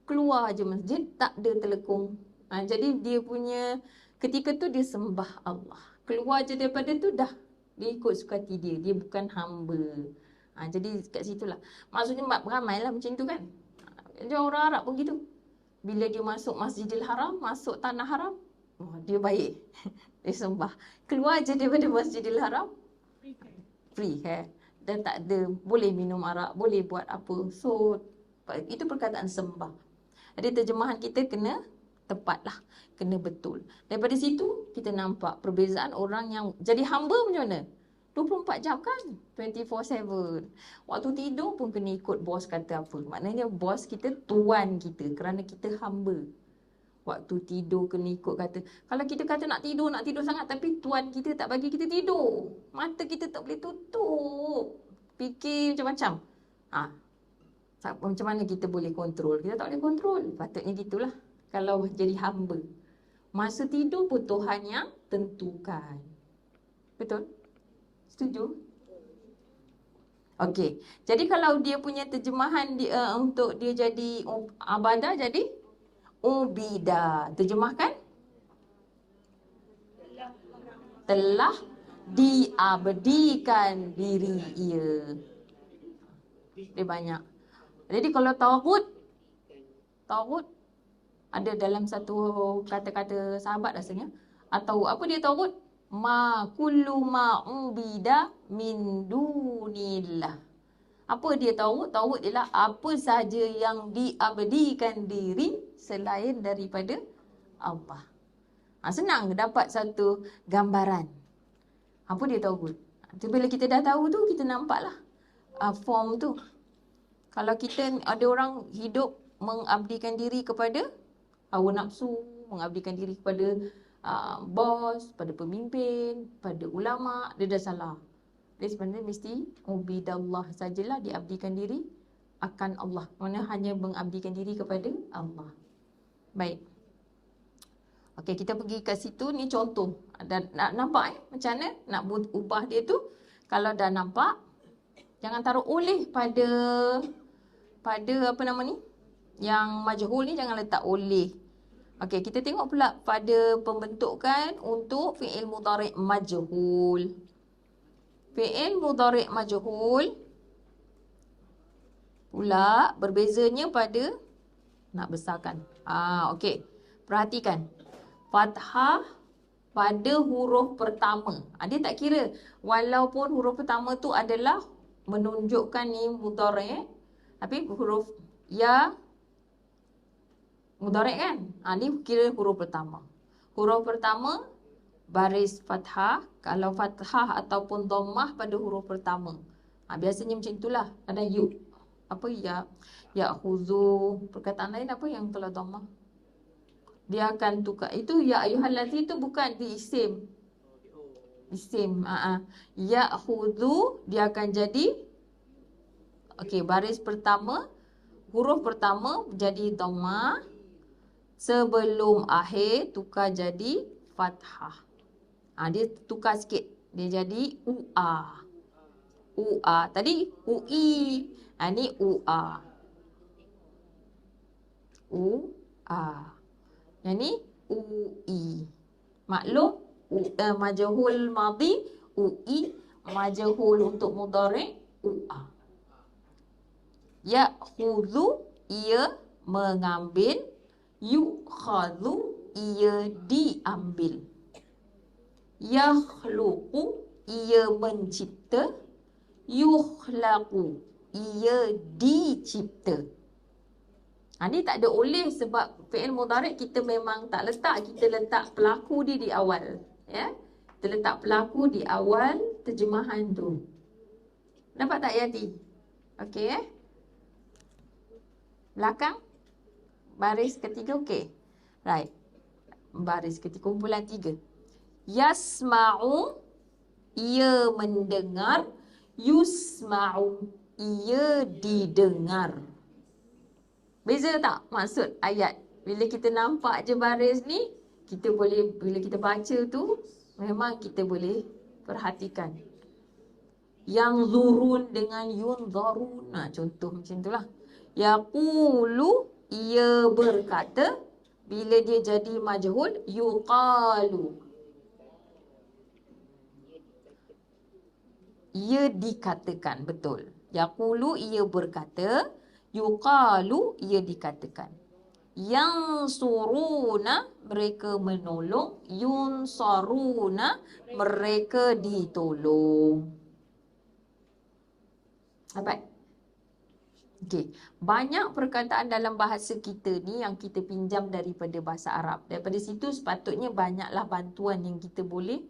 keluar je masjid tak ada telekung. Jadi dia punya ketika tu dia sembah Allah. Keluar je daripada tu dah dia ikut suka hati dia. Dia bukan hamba. Jadi kat situlah. Maksudnya ramailah macam tu kan. Jadi orang Arab pun gitu. Bila dia masuk Masjidil Haram, masuk tanah haram, dia baik. Dia sembah. Keluar je daripada Masjidil Haram, free. Dan tak ada, boleh minum arak, boleh buat apa. So, itu perkataan sembah. Jadi terjemahan kita kena tepat lah. Kena betul. Daripada situ, kita nampak perbezaan orang yang jadi hamba macam mana? 24 jam kan? 24/7. Waktu tidur pun kena ikut bos kata apa. Maknanya bos kita tuan kita kerana kita hamba. Waktu tidur kena ikut kata. Kalau kita kata nak tidur sangat tapi tuan kita tak bagi kita tidur. Mata kita tak boleh tutup. Fikir macam-macam. Macam mana kita boleh kontrol? Kita tak boleh kontrol. Patutnya gitulah. Kalau jadi hamba. Masa tidur pun Tuhan yang tentukan. Betul? Setuju? Okey. Jadi kalau dia punya terjemahan untuk dia jadi abadah jadi ubida. Terjemahkan? Telah diabadikan diri ia. Dia banyak. Jadi kalau tauhid ada dalam satu kata-kata sahabat rasanya. Atau apa dia tauhid? Ma kullu ma ubida min dunillah. Apa dia tauhid? Tauhid ialah apa sahaja yang diabadikan diri selain daripada Allah. Senang dapat satu gambaran. Apa dia tauhid? Bila kita dah tahu tu, kita nampaklah form tu. Kalau kita ada orang hidup mengabdikan diri kepada hawa nafsu, mengabdikan diri kepada bos, pada pemimpin, pada ulama, dia dah salah. Dia sebenarnya mesti ubidallah sajalah, diabdikan diri akan Allah. Mana hanya mengabdikan diri kepada Allah. Baik. Okey, kita pergi ke situ, ni contoh. Dan nak nampak macam mana nak ubah dia tu. Kalau dah nampak, jangan taruh oleh pada apa nama ni? Yang majhul ni jangan letak oleh. Okey, kita tengok pula pada pembentukan untuk fi'il mudhari' majhul. Fi'il mudhari' majhul pula berbezanya pada nak besarkan. Okey. Perhatikan. Fathah pada huruf pertama. Dia tak kira walaupun huruf pertama tu adalah menunjukkan ni mudhari', tapi huruf ya mudhari' kan? Ni kira huruf pertama. Huruf pertama baris fathah. Kalau fathah ataupun dhammah pada huruf pertama. Biasanya macam itulah. Ada yu. Apa ya khuzu. Perkataan lain apa yang kalau dhammah? Dia akan tukar. Itu ya ayyuhallazi itu bukan di isim. Isim. Ya khuzu dia akan jadi okey, baris pertama, huruf pertama jadi dhammah. Sebelum akhir tukar jadi fathah. Dia tukar sikit. Dia jadi ua. Ua. Tadi ui. Ni ua. Ua. Yang ni ui. Maklum majhul madhi ui, majhul untuk mudhari' ua. Ya'khudhu ia mengambil, yukhadhu ia diambil. Yakhluqu ia mencipta, yukhlaqu ia dicipta. Ni tak ada oleh sebab fi'il mudhari' kita memang tak letak. Kita letak pelaku dia di awal. Ya? Kita letak pelaku di awal terjemahan tu. Nampak tak Yati? Okey Belakang? Baris ketiga okey. Right. Baris ketiga, kumpulan 3. Yasma'u ia mendengar, yusma'u ia didengar. Beza tak maksud ayat? Bila kita nampak je baris ni, kita boleh, bila kita baca tu, memang kita boleh perhatikan. Yang zurun dengan yunzarun. Contoh macam itulah. Yaqulu ia berkata. Bila dia jadi majhul, yuqalu ia dikatakan. Betul. Yaqulu ia berkata, yuqalu ia dikatakan. Yansuruna mereka menolong, yunsaruna mereka ditolong. Dapat? Okey. Banyak perkataan dalam bahasa kita ni yang kita pinjam daripada bahasa Arab. Daripada situ sepatutnya banyaklah bantuan yang kita boleh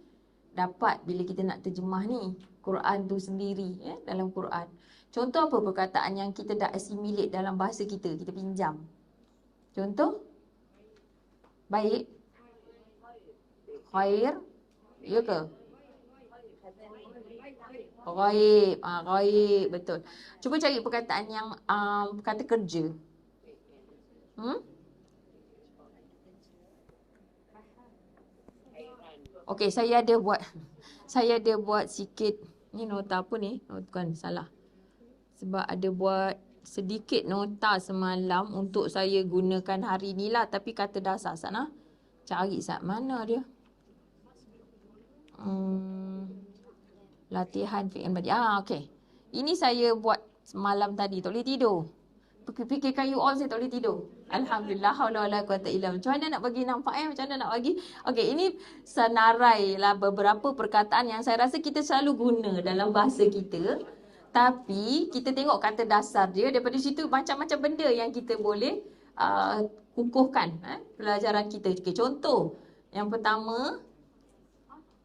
dapat bila kita nak terjemah ni Quran tu sendiri dalam Quran. Contoh apa perkataan yang kita dah assimilate dalam bahasa kita, kita pinjam. Contoh? Baik. Khair. Ya ke? Ghaib. Ghaib. Betul. Cuba cari perkataan yang kata kerja. Okey, saya ada buat sikit ni nota apa ni? Bukan, salah. Sebab ada buat sedikit nota semalam untuk saya gunakan hari ni lah. Tapi kata dasar sana. Cari saat mana dia? Latihan fi'il madhi. Okey. Ini saya buat semalam tadi. Tak boleh tidur. Fikirkan you all, saya tak boleh tidur. Alhamdulillah. Haula wala quwata illa billah. Macam mana nak bagi nampak Macam mana nak bagi? Okey, ini senarai lah beberapa perkataan yang saya rasa kita selalu guna dalam bahasa kita. Tapi kita tengok kata dasar dia. Daripada situ macam-macam benda yang kita boleh kukuhkan pelajaran kita. Okay, contoh. Yang pertama,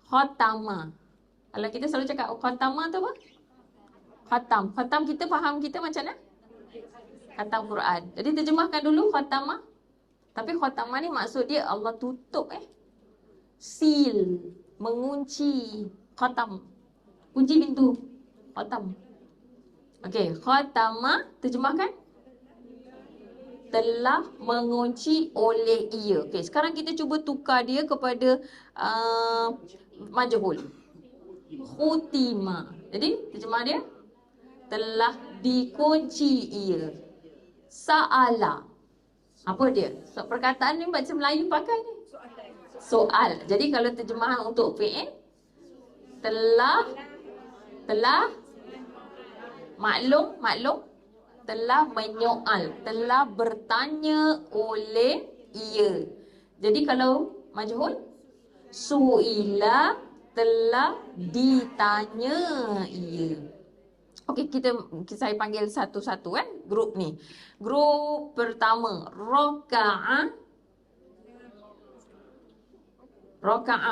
khatama. Kalau kita selalu cakap khatama tu apa? Khatam. Khatam kita faham kita macam mana? Khatam Quran. Jadi terjemahkan dulu khatama. Tapi khatama ni maksud dia Allah tutup seal, mengunci. Khatam. Kunci pintu. Khatam. Okey, khatama terjemahkan telah mengunci oleh ia. Okey, sekarang kita cuba tukar dia kepada majhul. Khutima. Jadi terjemah dia telah dikunci ia. Sa'ala. Apa dia? So, perkataan ni baca Melayu pakai ni. Soal. Jadi kalau terjemahan untuk fi'il telah maklum telah menyoal, telah bertanya oleh ia. Jadi kalau majhul suila telah ditanya ia. Okey, saya panggil satu-satu kan grup ni. Grup pertama, raka'a.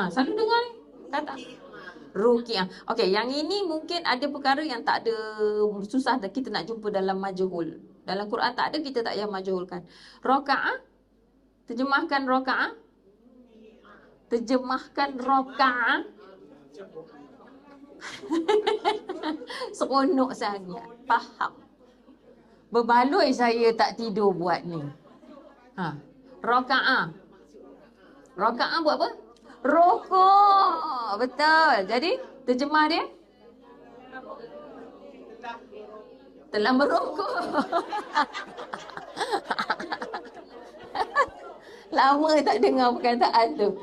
Selalu dengar ni kata ruki'ah. Okey, yang ini mungkin ada perkara yang tak ada, susah kita nak jumpa dalam majhul. Dalam Quran tak ada, kita tak payah majhulkan. Raka'ah. Terjemahkan raka'ah. Seronok sangat. Faham. Berbaloi saya tak tidur buat ni. Raka'ah. Raka'ah buat apa? Rokok. Betul. Jadi terjemah dia telah merokok. Lama tak dengar perkataan tu.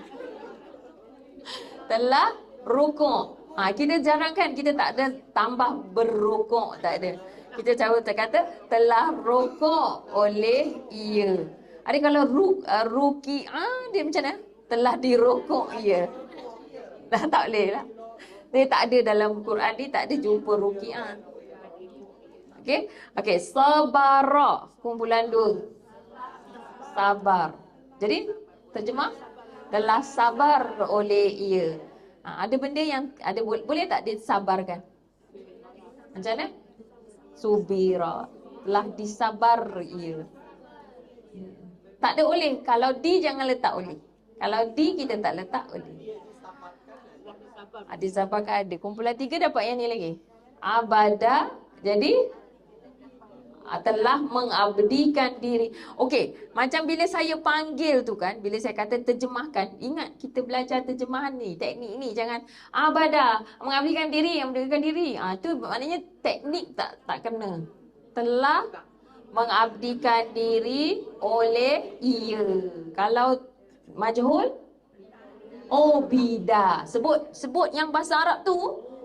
Telah rokok. Kita jarang kan, kita tak ada tambah berrokok, tak ada. Kita kata telah rokok oleh ia. Ada kalau ruki'ah dia macam mana? Telah dirokok ia. Dah tak boleh lah. Dia tak ada dalam Quran ni, tak ada jumpa ruki'ah. Okey, sabara, kumpulan 2. Sabar. Jadi terjemah telah sabar oleh ia. Ada benda yang ada boleh tak disabarkan? Macam mana? Subira, telah disabar ia. Tak ada oleh. Kalau di jangan letak oleh. Kalau di kita tak letak oleh. Disabarkan ada. Kumpulan 3 dapat yang ni lagi. Abada. Jadi telah mengabdikan diri. Okey, macam bila saya panggil tu kan, bila saya kata terjemahkan, ingat kita belajar terjemahan ni, teknik ni, jangan abada, mengabdikan diri. Tu maknanya teknik tak kena. Telah mengabdikan diri oleh ia. Kalau majhul ubida. Sebut yang bahasa Arab tu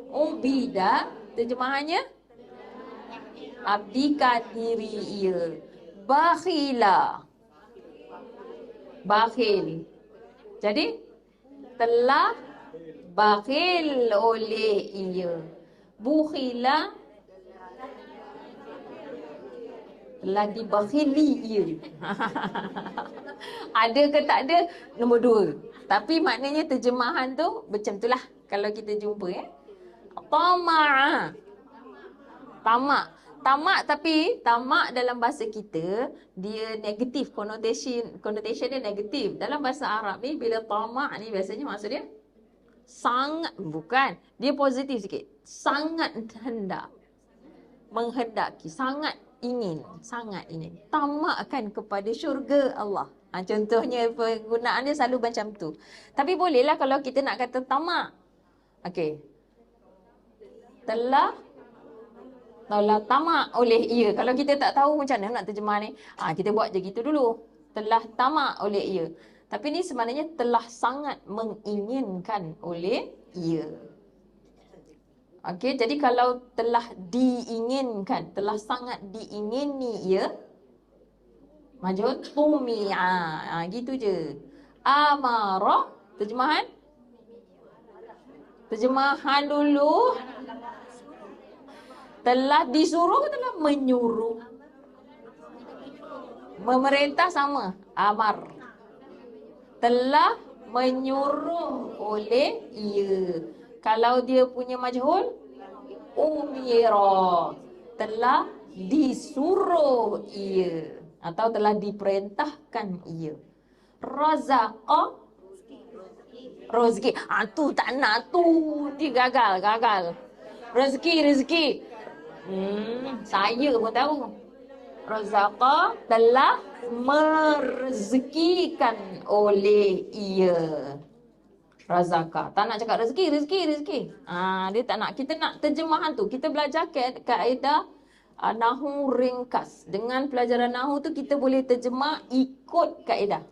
ubida, terjemahannya abdikan diri ia. Bakhila. Bakhil. Jadi telah bakhil oleh ia. Bukhila telah dibakhili ia. Ada ke tak ada? Nombor 2. Tapi maknanya terjemahan tu macam itulah kalau kita jumpa ya. Tama'a. Tamak, tapi tamak dalam bahasa kita dia negatif, connotation dia negatif. Dalam bahasa Arab ni bila tamak ni biasanya maksud dia sangat, bukan, dia positif sikit. Sangat hendak, menghendaki, sangat ingin. Tamakkan kepada syurga Allah. Contohnya penggunaan dia selalu macam tu. Tapi bolehlah kalau kita nak kata tamak. Okey. Telah tamak oleh ia. Kalau kita tak tahu macam mana nak terjemah ni, kita buat je gitu dulu. Telah tamak oleh ia. Tapi ni sebenarnya telah sangat menginginkan oleh ia. Okey, jadi kalau telah diinginkan, telah sangat diingini ia, majhul tumi'a. Gitu je. Amara, terjemahan dulu. Telah disuruh, telah menyuruh. Memerintah sama. Amar. Telah menyuruh oleh ia. Kalau dia punya majhul, umira. Telah disuruh ia. Atau telah diperintahkan ia. Razaqa. Rezeki. Tu tak nak tu. Dia gagal. Rezeki. Saya pun tahu. Razaqa telah merezekikan oleh ia. Razaka. Tak nak cakap rezeki. Dia tak nak. Kita nak terjemahan tu. Kita belajar kaedah nahu ringkas. Dengan pelajaran nahu tu kita boleh terjemah ikut kaedah.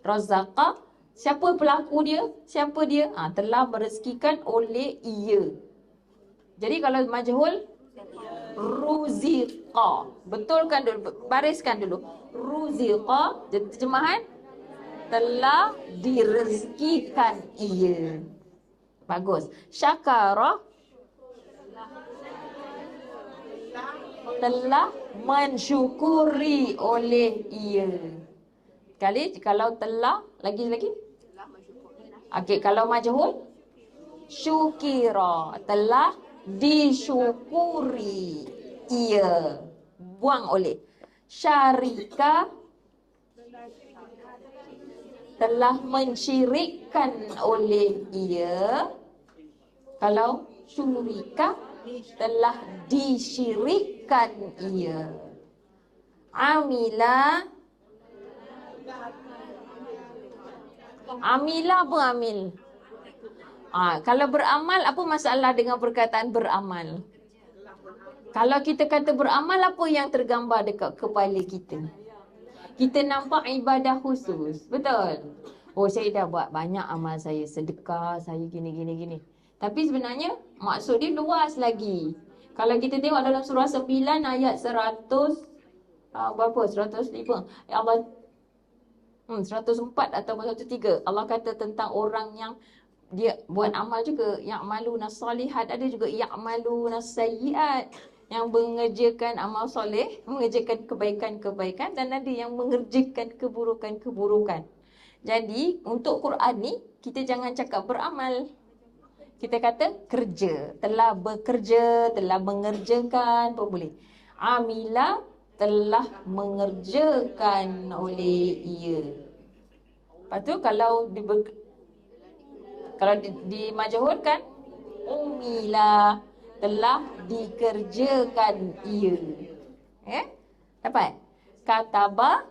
Razaka, siapa pelaku dia? Siapa dia? Telah merezekikan oleh ia. Jadi kalau majhul, ruziqa. Betulkan dulu, bariskan dulu. Ruziqa, jadi terjemahan telah direzekikan ia. Bagus. Syakara, telah mensyukuri oleh ia. Kalau telah, lagi. Okey, kalau majhul, syukira, telah disyukuri ia. Buang oleh. Syarika, telah mensyirikkan oleh ia. Kalau syurika, telah disyirikkan ia. Amila apa amil? Kalau beramal, apa masalah dengan perkataan beramal? Kalau kita kata beramal, apa yang tergambar dekat kepala kita? Kita nampak ibadah khusus. Betul? Oh, saya dah buat banyak amal saya. Sedekah, saya gini. Tapi sebenarnya maksud dia luas lagi. Kalau kita tengok dalam surah 9 ayat 100 berapa? 105. Allah 104 atau 103. Allah kata tentang orang yang dia buat amal juga, ya'maluna salihat, ada juga ya'maluna sayyiat, yang mengerjakan amal soleh, mengerjakan kebaikan-kebaikan, dan ada yang mengerjakan keburukan-keburukan. Jadi untuk Quran ni kita jangan cakap beramal. Kita kata kerja, telah bekerja, telah mengerjakan, apa boleh. Amila, telah mengerjakan oleh ia. Lepas tu kalau dimajhulkan, umila, telah dikerjakan ia. Dapat? Kataba,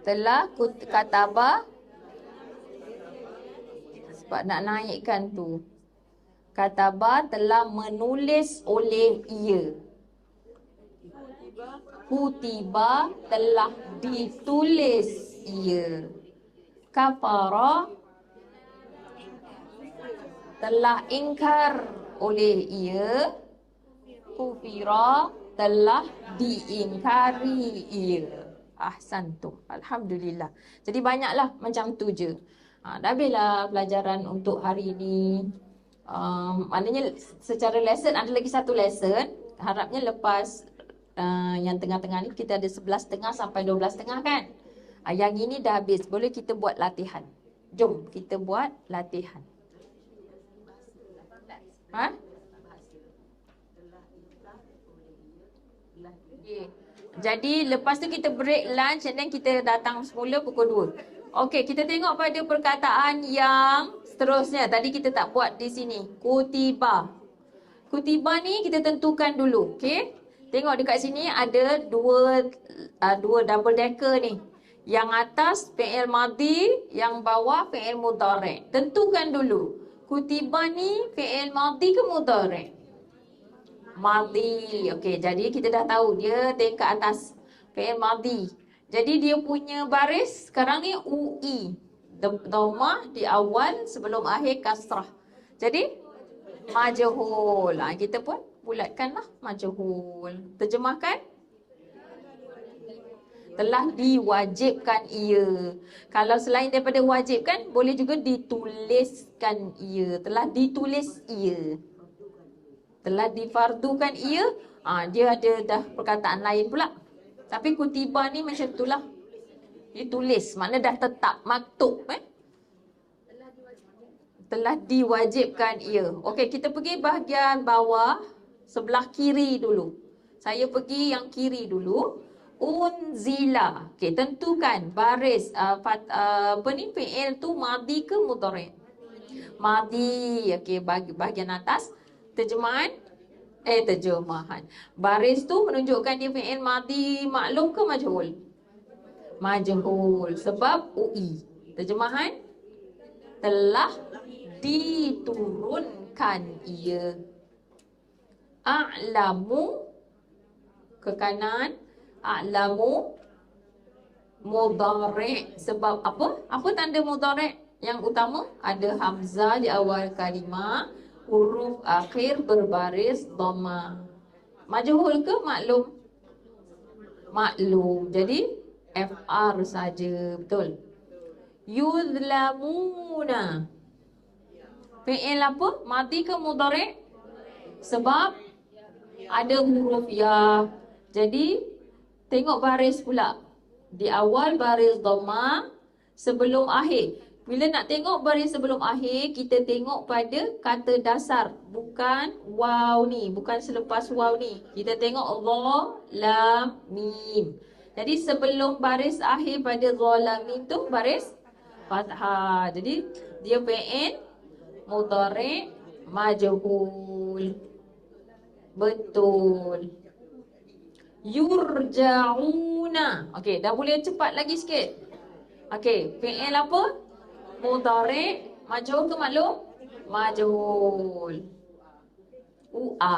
telah kataba, sebab nak naikkan tu. Kataba, telah menulis oleh ia. Kutiba, telah ditulis ia. Kafara, telah ingkar oleh ia. Kufira, telah diingkari ia. Ahsantum. Alhamdulillah. Jadi banyaklah macam tu je. Dah habislah pelajaran untuk hari ini. Maknanya secara lesson ada lagi satu lesson. Harapnya lepas yang tengah-tengah ni kita ada 11.30 sampai 12.30 kan. Yang ini dah habis. Boleh kita buat latihan. Jom kita buat latihan. Okay. Jadi lepas tu kita break lunch and then kita datang semula pukul 2. Okey, kita tengok pada perkataan yang seterusnya. Tadi kita tak buat di sini. Kutiba. Kutiba ni kita tentukan dulu. Okey. Tengok dekat sini ada dua double decker ni. Yang atas fi'il madhi, yang bawah fi'il mudhari'. Tentukan dulu. Kutiba ni fi'il madhi ke mudhari'? Madhi. Okey, jadi kita dah tahu dia tingkat atas fi'il madhi. Jadi dia punya baris sekarang ni UI. Dhammah di awal sebelum akhir kasrah. Jadi majhul. Kita pun bulatkanlah majhul. Terjemahkan. Telah diwajibkan ia. Kalau selain daripada wajibkan, boleh juga dituliskan ia. Telah ditulis ia. Telah difardukan ia. Dia ada dah perkataan lain pula. Tapi kutiba ni macam itulah. Ditulis. Makna dah tetap. Maktub. Telah diwajibkan ia. Okey, kita pergi bahagian bawah. Sebelah kiri dulu. Saya pergi yang kiri dulu. Unzila. Okey, tentukan baris fi'il tu madi ke mudhari'? Madi. Okey, bahagian atas terjemahan terjemahan. Baris tu menunjukkan dia fi'il madi maklum ke majhul? Majhul sebab UI. Terjemahan telah diturunkan ia. A'lamu ke kanan, a'lamu mudhari'. Sebab apa? Apa tanda mudhari' yang utama? Ada hamzah di awal kalimah, huruf akhir berbaris dhamma. Majhul ke maklum? Maklum. Jadi FR saja, betul. Yuzlamuna. Fi'il apa? Madi ke mudhari'? Sebab ada huruf ya. Jadi tengok baris pula. Di awal baris dhamma, sebelum akhir. Bila nak tengok baris sebelum akhir, kita tengok pada kata dasar. Bukan waw ni, bukan selepas waw ni. Kita tengok dha, lam, mim. Jadi sebelum baris akhir pada dha, lam, mim tu baris fathah. Jadi dia fi'il mudhari' majhul. Betul. Yurja'una. Okey, dah boleh cepat lagi sikit. Okey, fi'il apa? Mudhari' majhul ke maklum? Majhul. UA.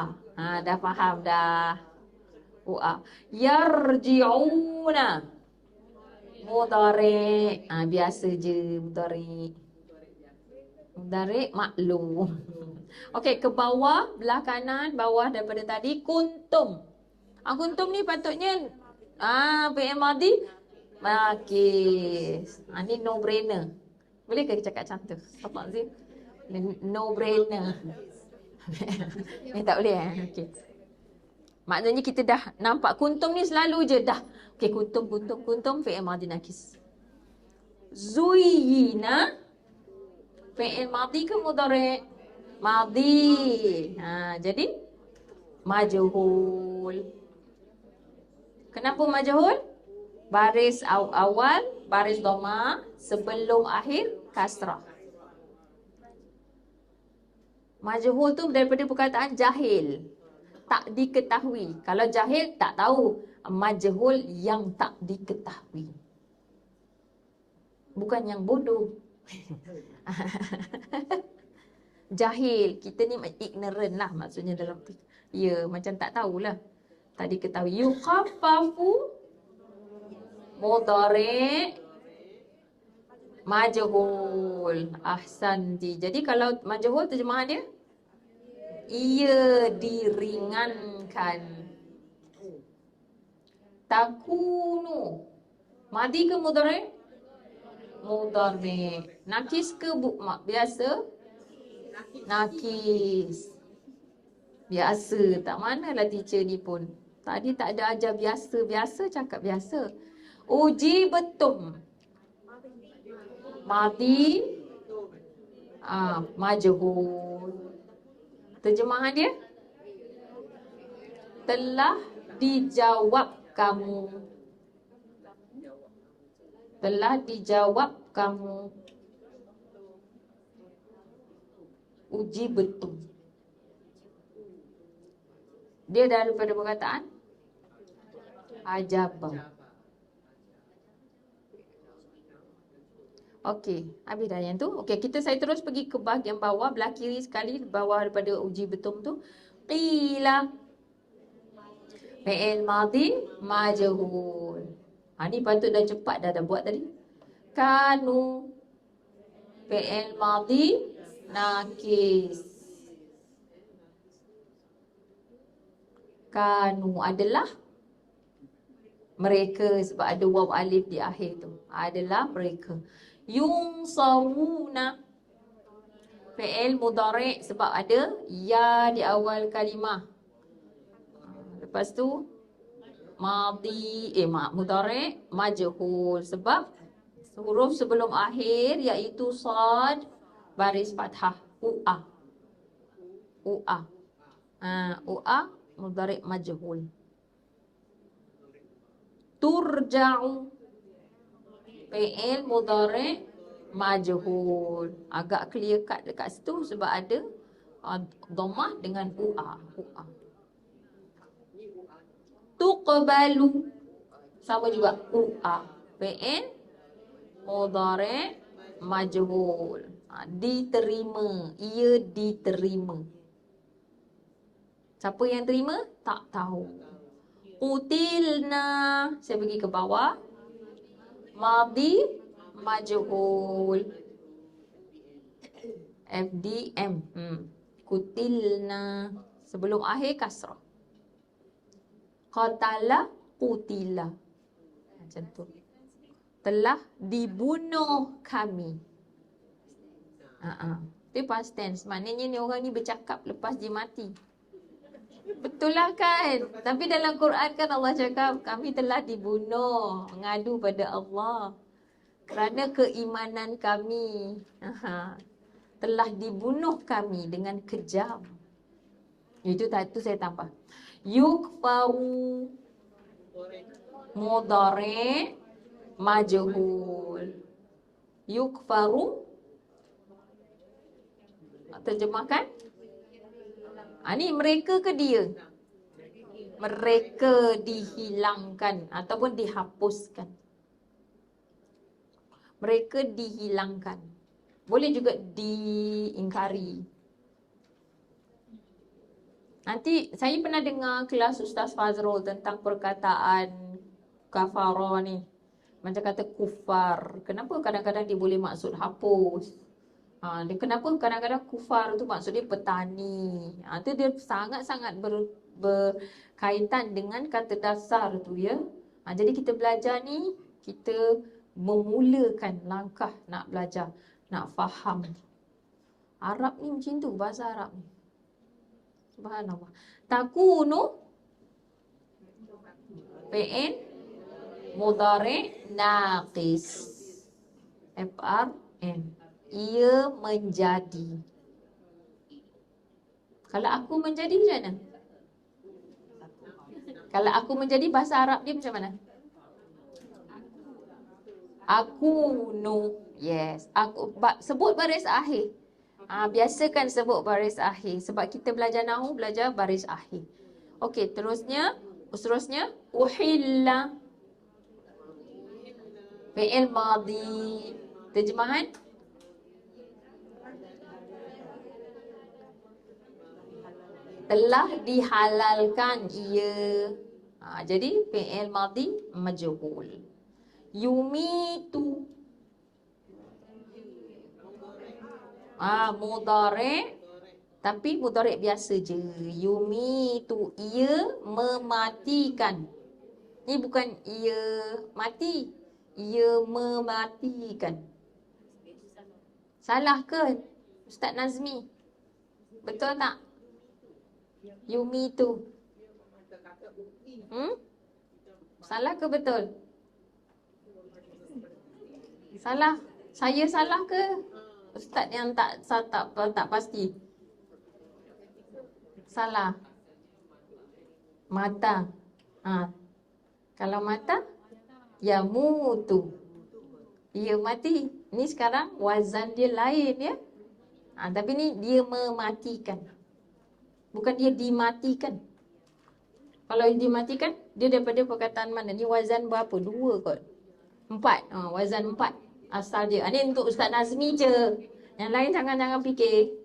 Dah faham dah. UA. Yarji'una. Mudhari'. Biasa je mudhari'. Mudhari' maklum. Okey, ke bawah, belah kanan, bawah daripada tadi, kuntum. Kuntum ni patutnya fi'il madi makis. Ni no brainer. Boleh ke cakap macam tu? Apa Zin? No brainer. Tak boleh Okey. Maknanya kita dah nampak kuntum ni selalu je dah. Okey, kuntum fi'il madi nakis. Zuyyina fi'il madi ke mudhari'? Madi. Jadi majhul. Kenapa majhul? Baris awal, baris dhamma, sebelum akhir kasrah. Majhul tu daripada perkataan jahil. Tak diketahui. Kalau jahil tak tahu. Majhul yang tak diketahui. Bukan yang bodoh. Jahil. Kita ni ignorant lah maksudnya dalam tu. Ya, macam tak tahulah. Tak diketahui. Yukhaffafu mudhari' majhul. Ahsanti. Jadi kalau majhul terjemahan dia? Ia diringankan. Takunu. Madi ke mudhari'? Mudhari'. Nakis ke biasa? Nakis. Biasa. Tak manalah teacher ni pun. Tadi tak ada ajar biasa cakap biasa. Uji betum. Madi majhul. Terjemahan dia? Telah dijawab kamu. Telah dijawab kamu. Uji betum. Dia daripada perkataan ajabah. Okey, habis dah yang tu. Okey, saya terus pergi ke bahagian bawah, belah kiri sekali, bawah daripada uji betum tu. Qila. Fi'il madi majhul. Ni patut dah cepat dah buat tadi. Kanu. Fi'il madi nakis. Kanu adalah mereka, sebab ada waw alif di akhir tu. Adalah mereka. Yunsaruna. Fi'il mudhari' sebab ada ya di awal kalimah. Lepas tu mudhari' majhul sebab huruf sebelum akhir iaitu sad baris fathah. UA. UA mudhari' majhul. Turja'u. Fi'il mudhari' majhul. Agak clear cut dekat situ sebab ada dhammah dengan UA. Tuqbalu. Sama juga UA. Fi'il mudhari' majhul. Diterima. Ia diterima. Siapa yang terima? Tak tahu. Qutilna. Saya pergi ke bawah. Madi majhul. FDM. Qutilna. Sebelum akhir kasrah. Qatala qutila. Macam tu. Telah dibunuh kami. Itu past tense. Maknanya ni orang ni bercakap lepas dia mati. Betul lah kan? Tapi dalam Quran kan Allah cakap kami telah dibunuh, mengadu pada Allah kerana keimanan kami. Telah dibunuh kami dengan kejam. Itu saya tambah. Yukfaru mudhari' majhul. Yukfaru terjemahkan. Ni mereka ke dia? Mereka dihilangkan ataupun dihapuskan. Mereka dihilangkan. Boleh juga diingkari. Nanti saya pernah dengar kelas Ustaz Fazrul tentang perkataan kafara ni. Macam kata kufar. Kenapa kadang-kadang dia boleh maksud hapus? Kenapa kadang-kadang kufar tu maksudnya petani. Itu dia sangat-sangat berkaitan dengan kata dasar tu ya. Jadi kita belajar ni, kita memulakan langkah nak belajar, nak faham. Arab ni macam tu, bahasa Arab ni. Subhanallah. Takunu fi'il mudhari' naqis. FRN. Ia menjadi. Kalau aku menjadi macam mana? Kalau aku menjadi bahasa Arab dia macam mana? Aku no. Yes. Aku sebut baris akhir. Biasakan sebut baris akhir. Sebab kita belajar nahu, belajar baris akhir. Okey, terusnya uhilla. Fi'il madhi. Terjemahan? Telah dihalalkan ia. Jadi fi'il madhi majhul. Yumitu. Mudhari'. Tapi mudhari' biasa je. Yumitu. Ia mematikan. Ni bukan ia mati. Ia mematikan. Salah ke Ustaz Nazmi? Betul tak? Yumitu. Salah ke betul? Salah. Saya salah ke? Ustaz yang tak pasti. Salah. Mata. Kalau mata, ya mutu. Ia mati. Ni sekarang wazan dia lain ya. Tapi ni dia mematikan. Bukan dia dimatikan. Kalau dimatikan, dia daripada perkataan mana? Ni wazan berapa? 2 kot. 4. Wazan 4 asal dia. Ni untuk Ustaz Nazmi je. Yang lain jangan fikir.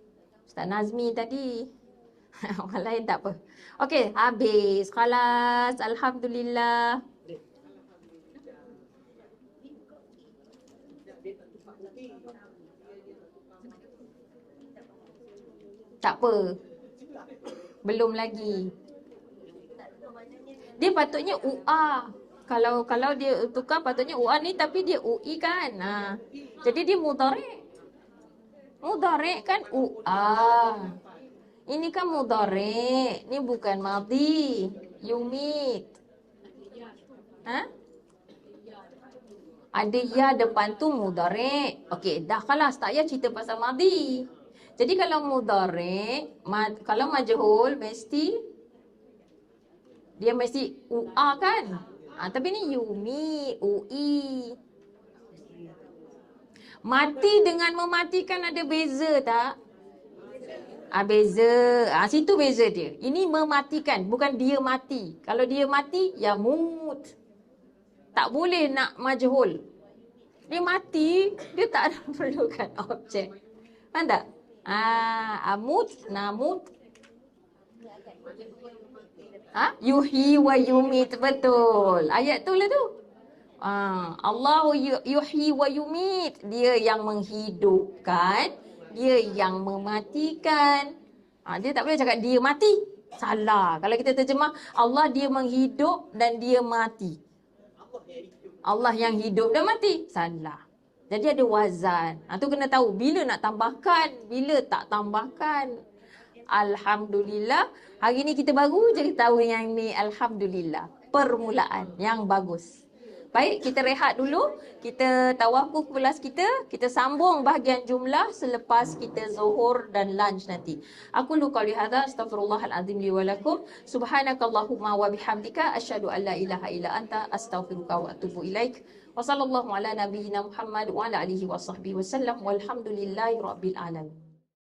Ustaz Nazmi tadi. Orang lain tak apa. Okey, habis. Khalas. Alhamdulillah. Tak apa. Belum lagi. Dia patutnya UA. Kalau dia tukar patutnya UA ni tapi dia UI kan. Jadi dia mudhari'. Mudhari' kan UA. Ini kan mudhari'. Ni bukan madhi. Yumit. Ada ya depan tu mudhari'. Okey, dah khalas tak payah cerita pasal madhi. Jadi kalau mudhari', kalau majhul mesti dia mesti UA kan? Tapi ni yumi, ui. Mati dengan mematikan ada beza tak? Beza. Situ beza dia. Ini mematikan, bukan dia mati. Kalau dia mati, yamut. Tak boleh nak majhul. Dia mati, dia tak ada perlukan objek. Faham tak? Amut, namut. Yuhyi wa yumit. Betul. Ayat tu lah tu. Allah yuhyi wa yumit. Dia yang menghidupkan, dia yang mematikan. Dia tak boleh cakap dia mati. Salah. Kalau kita terjemah, Allah dia menghidup dan dia mati. Allah yang hidup dan mati. Salah. Jadi ada wazan. Tu kena tahu bila nak tambahkan, bila tak tambahkan. Alhamdulillah. Hari ni kita baru je tahu yang ni alhamdulillah. Permulaan yang bagus. Baik, kita rehat dulu. Kita tawakuf kelas kita. Kita sambung bahagian jumlah selepas kita zuhur dan lunch nanti. Aku lu qauli hadza astaghfirullahalazim li wa lakum. Subhanakallahumma wa bihamdika asyhadu an la ilaha illa anta astaghfiruka wa atubu ilaik. Wa sallallahu ala nabiyyina Muhammad wa ala alihi wa sahbihi wasallam walhamdulillahi rabbil alamin.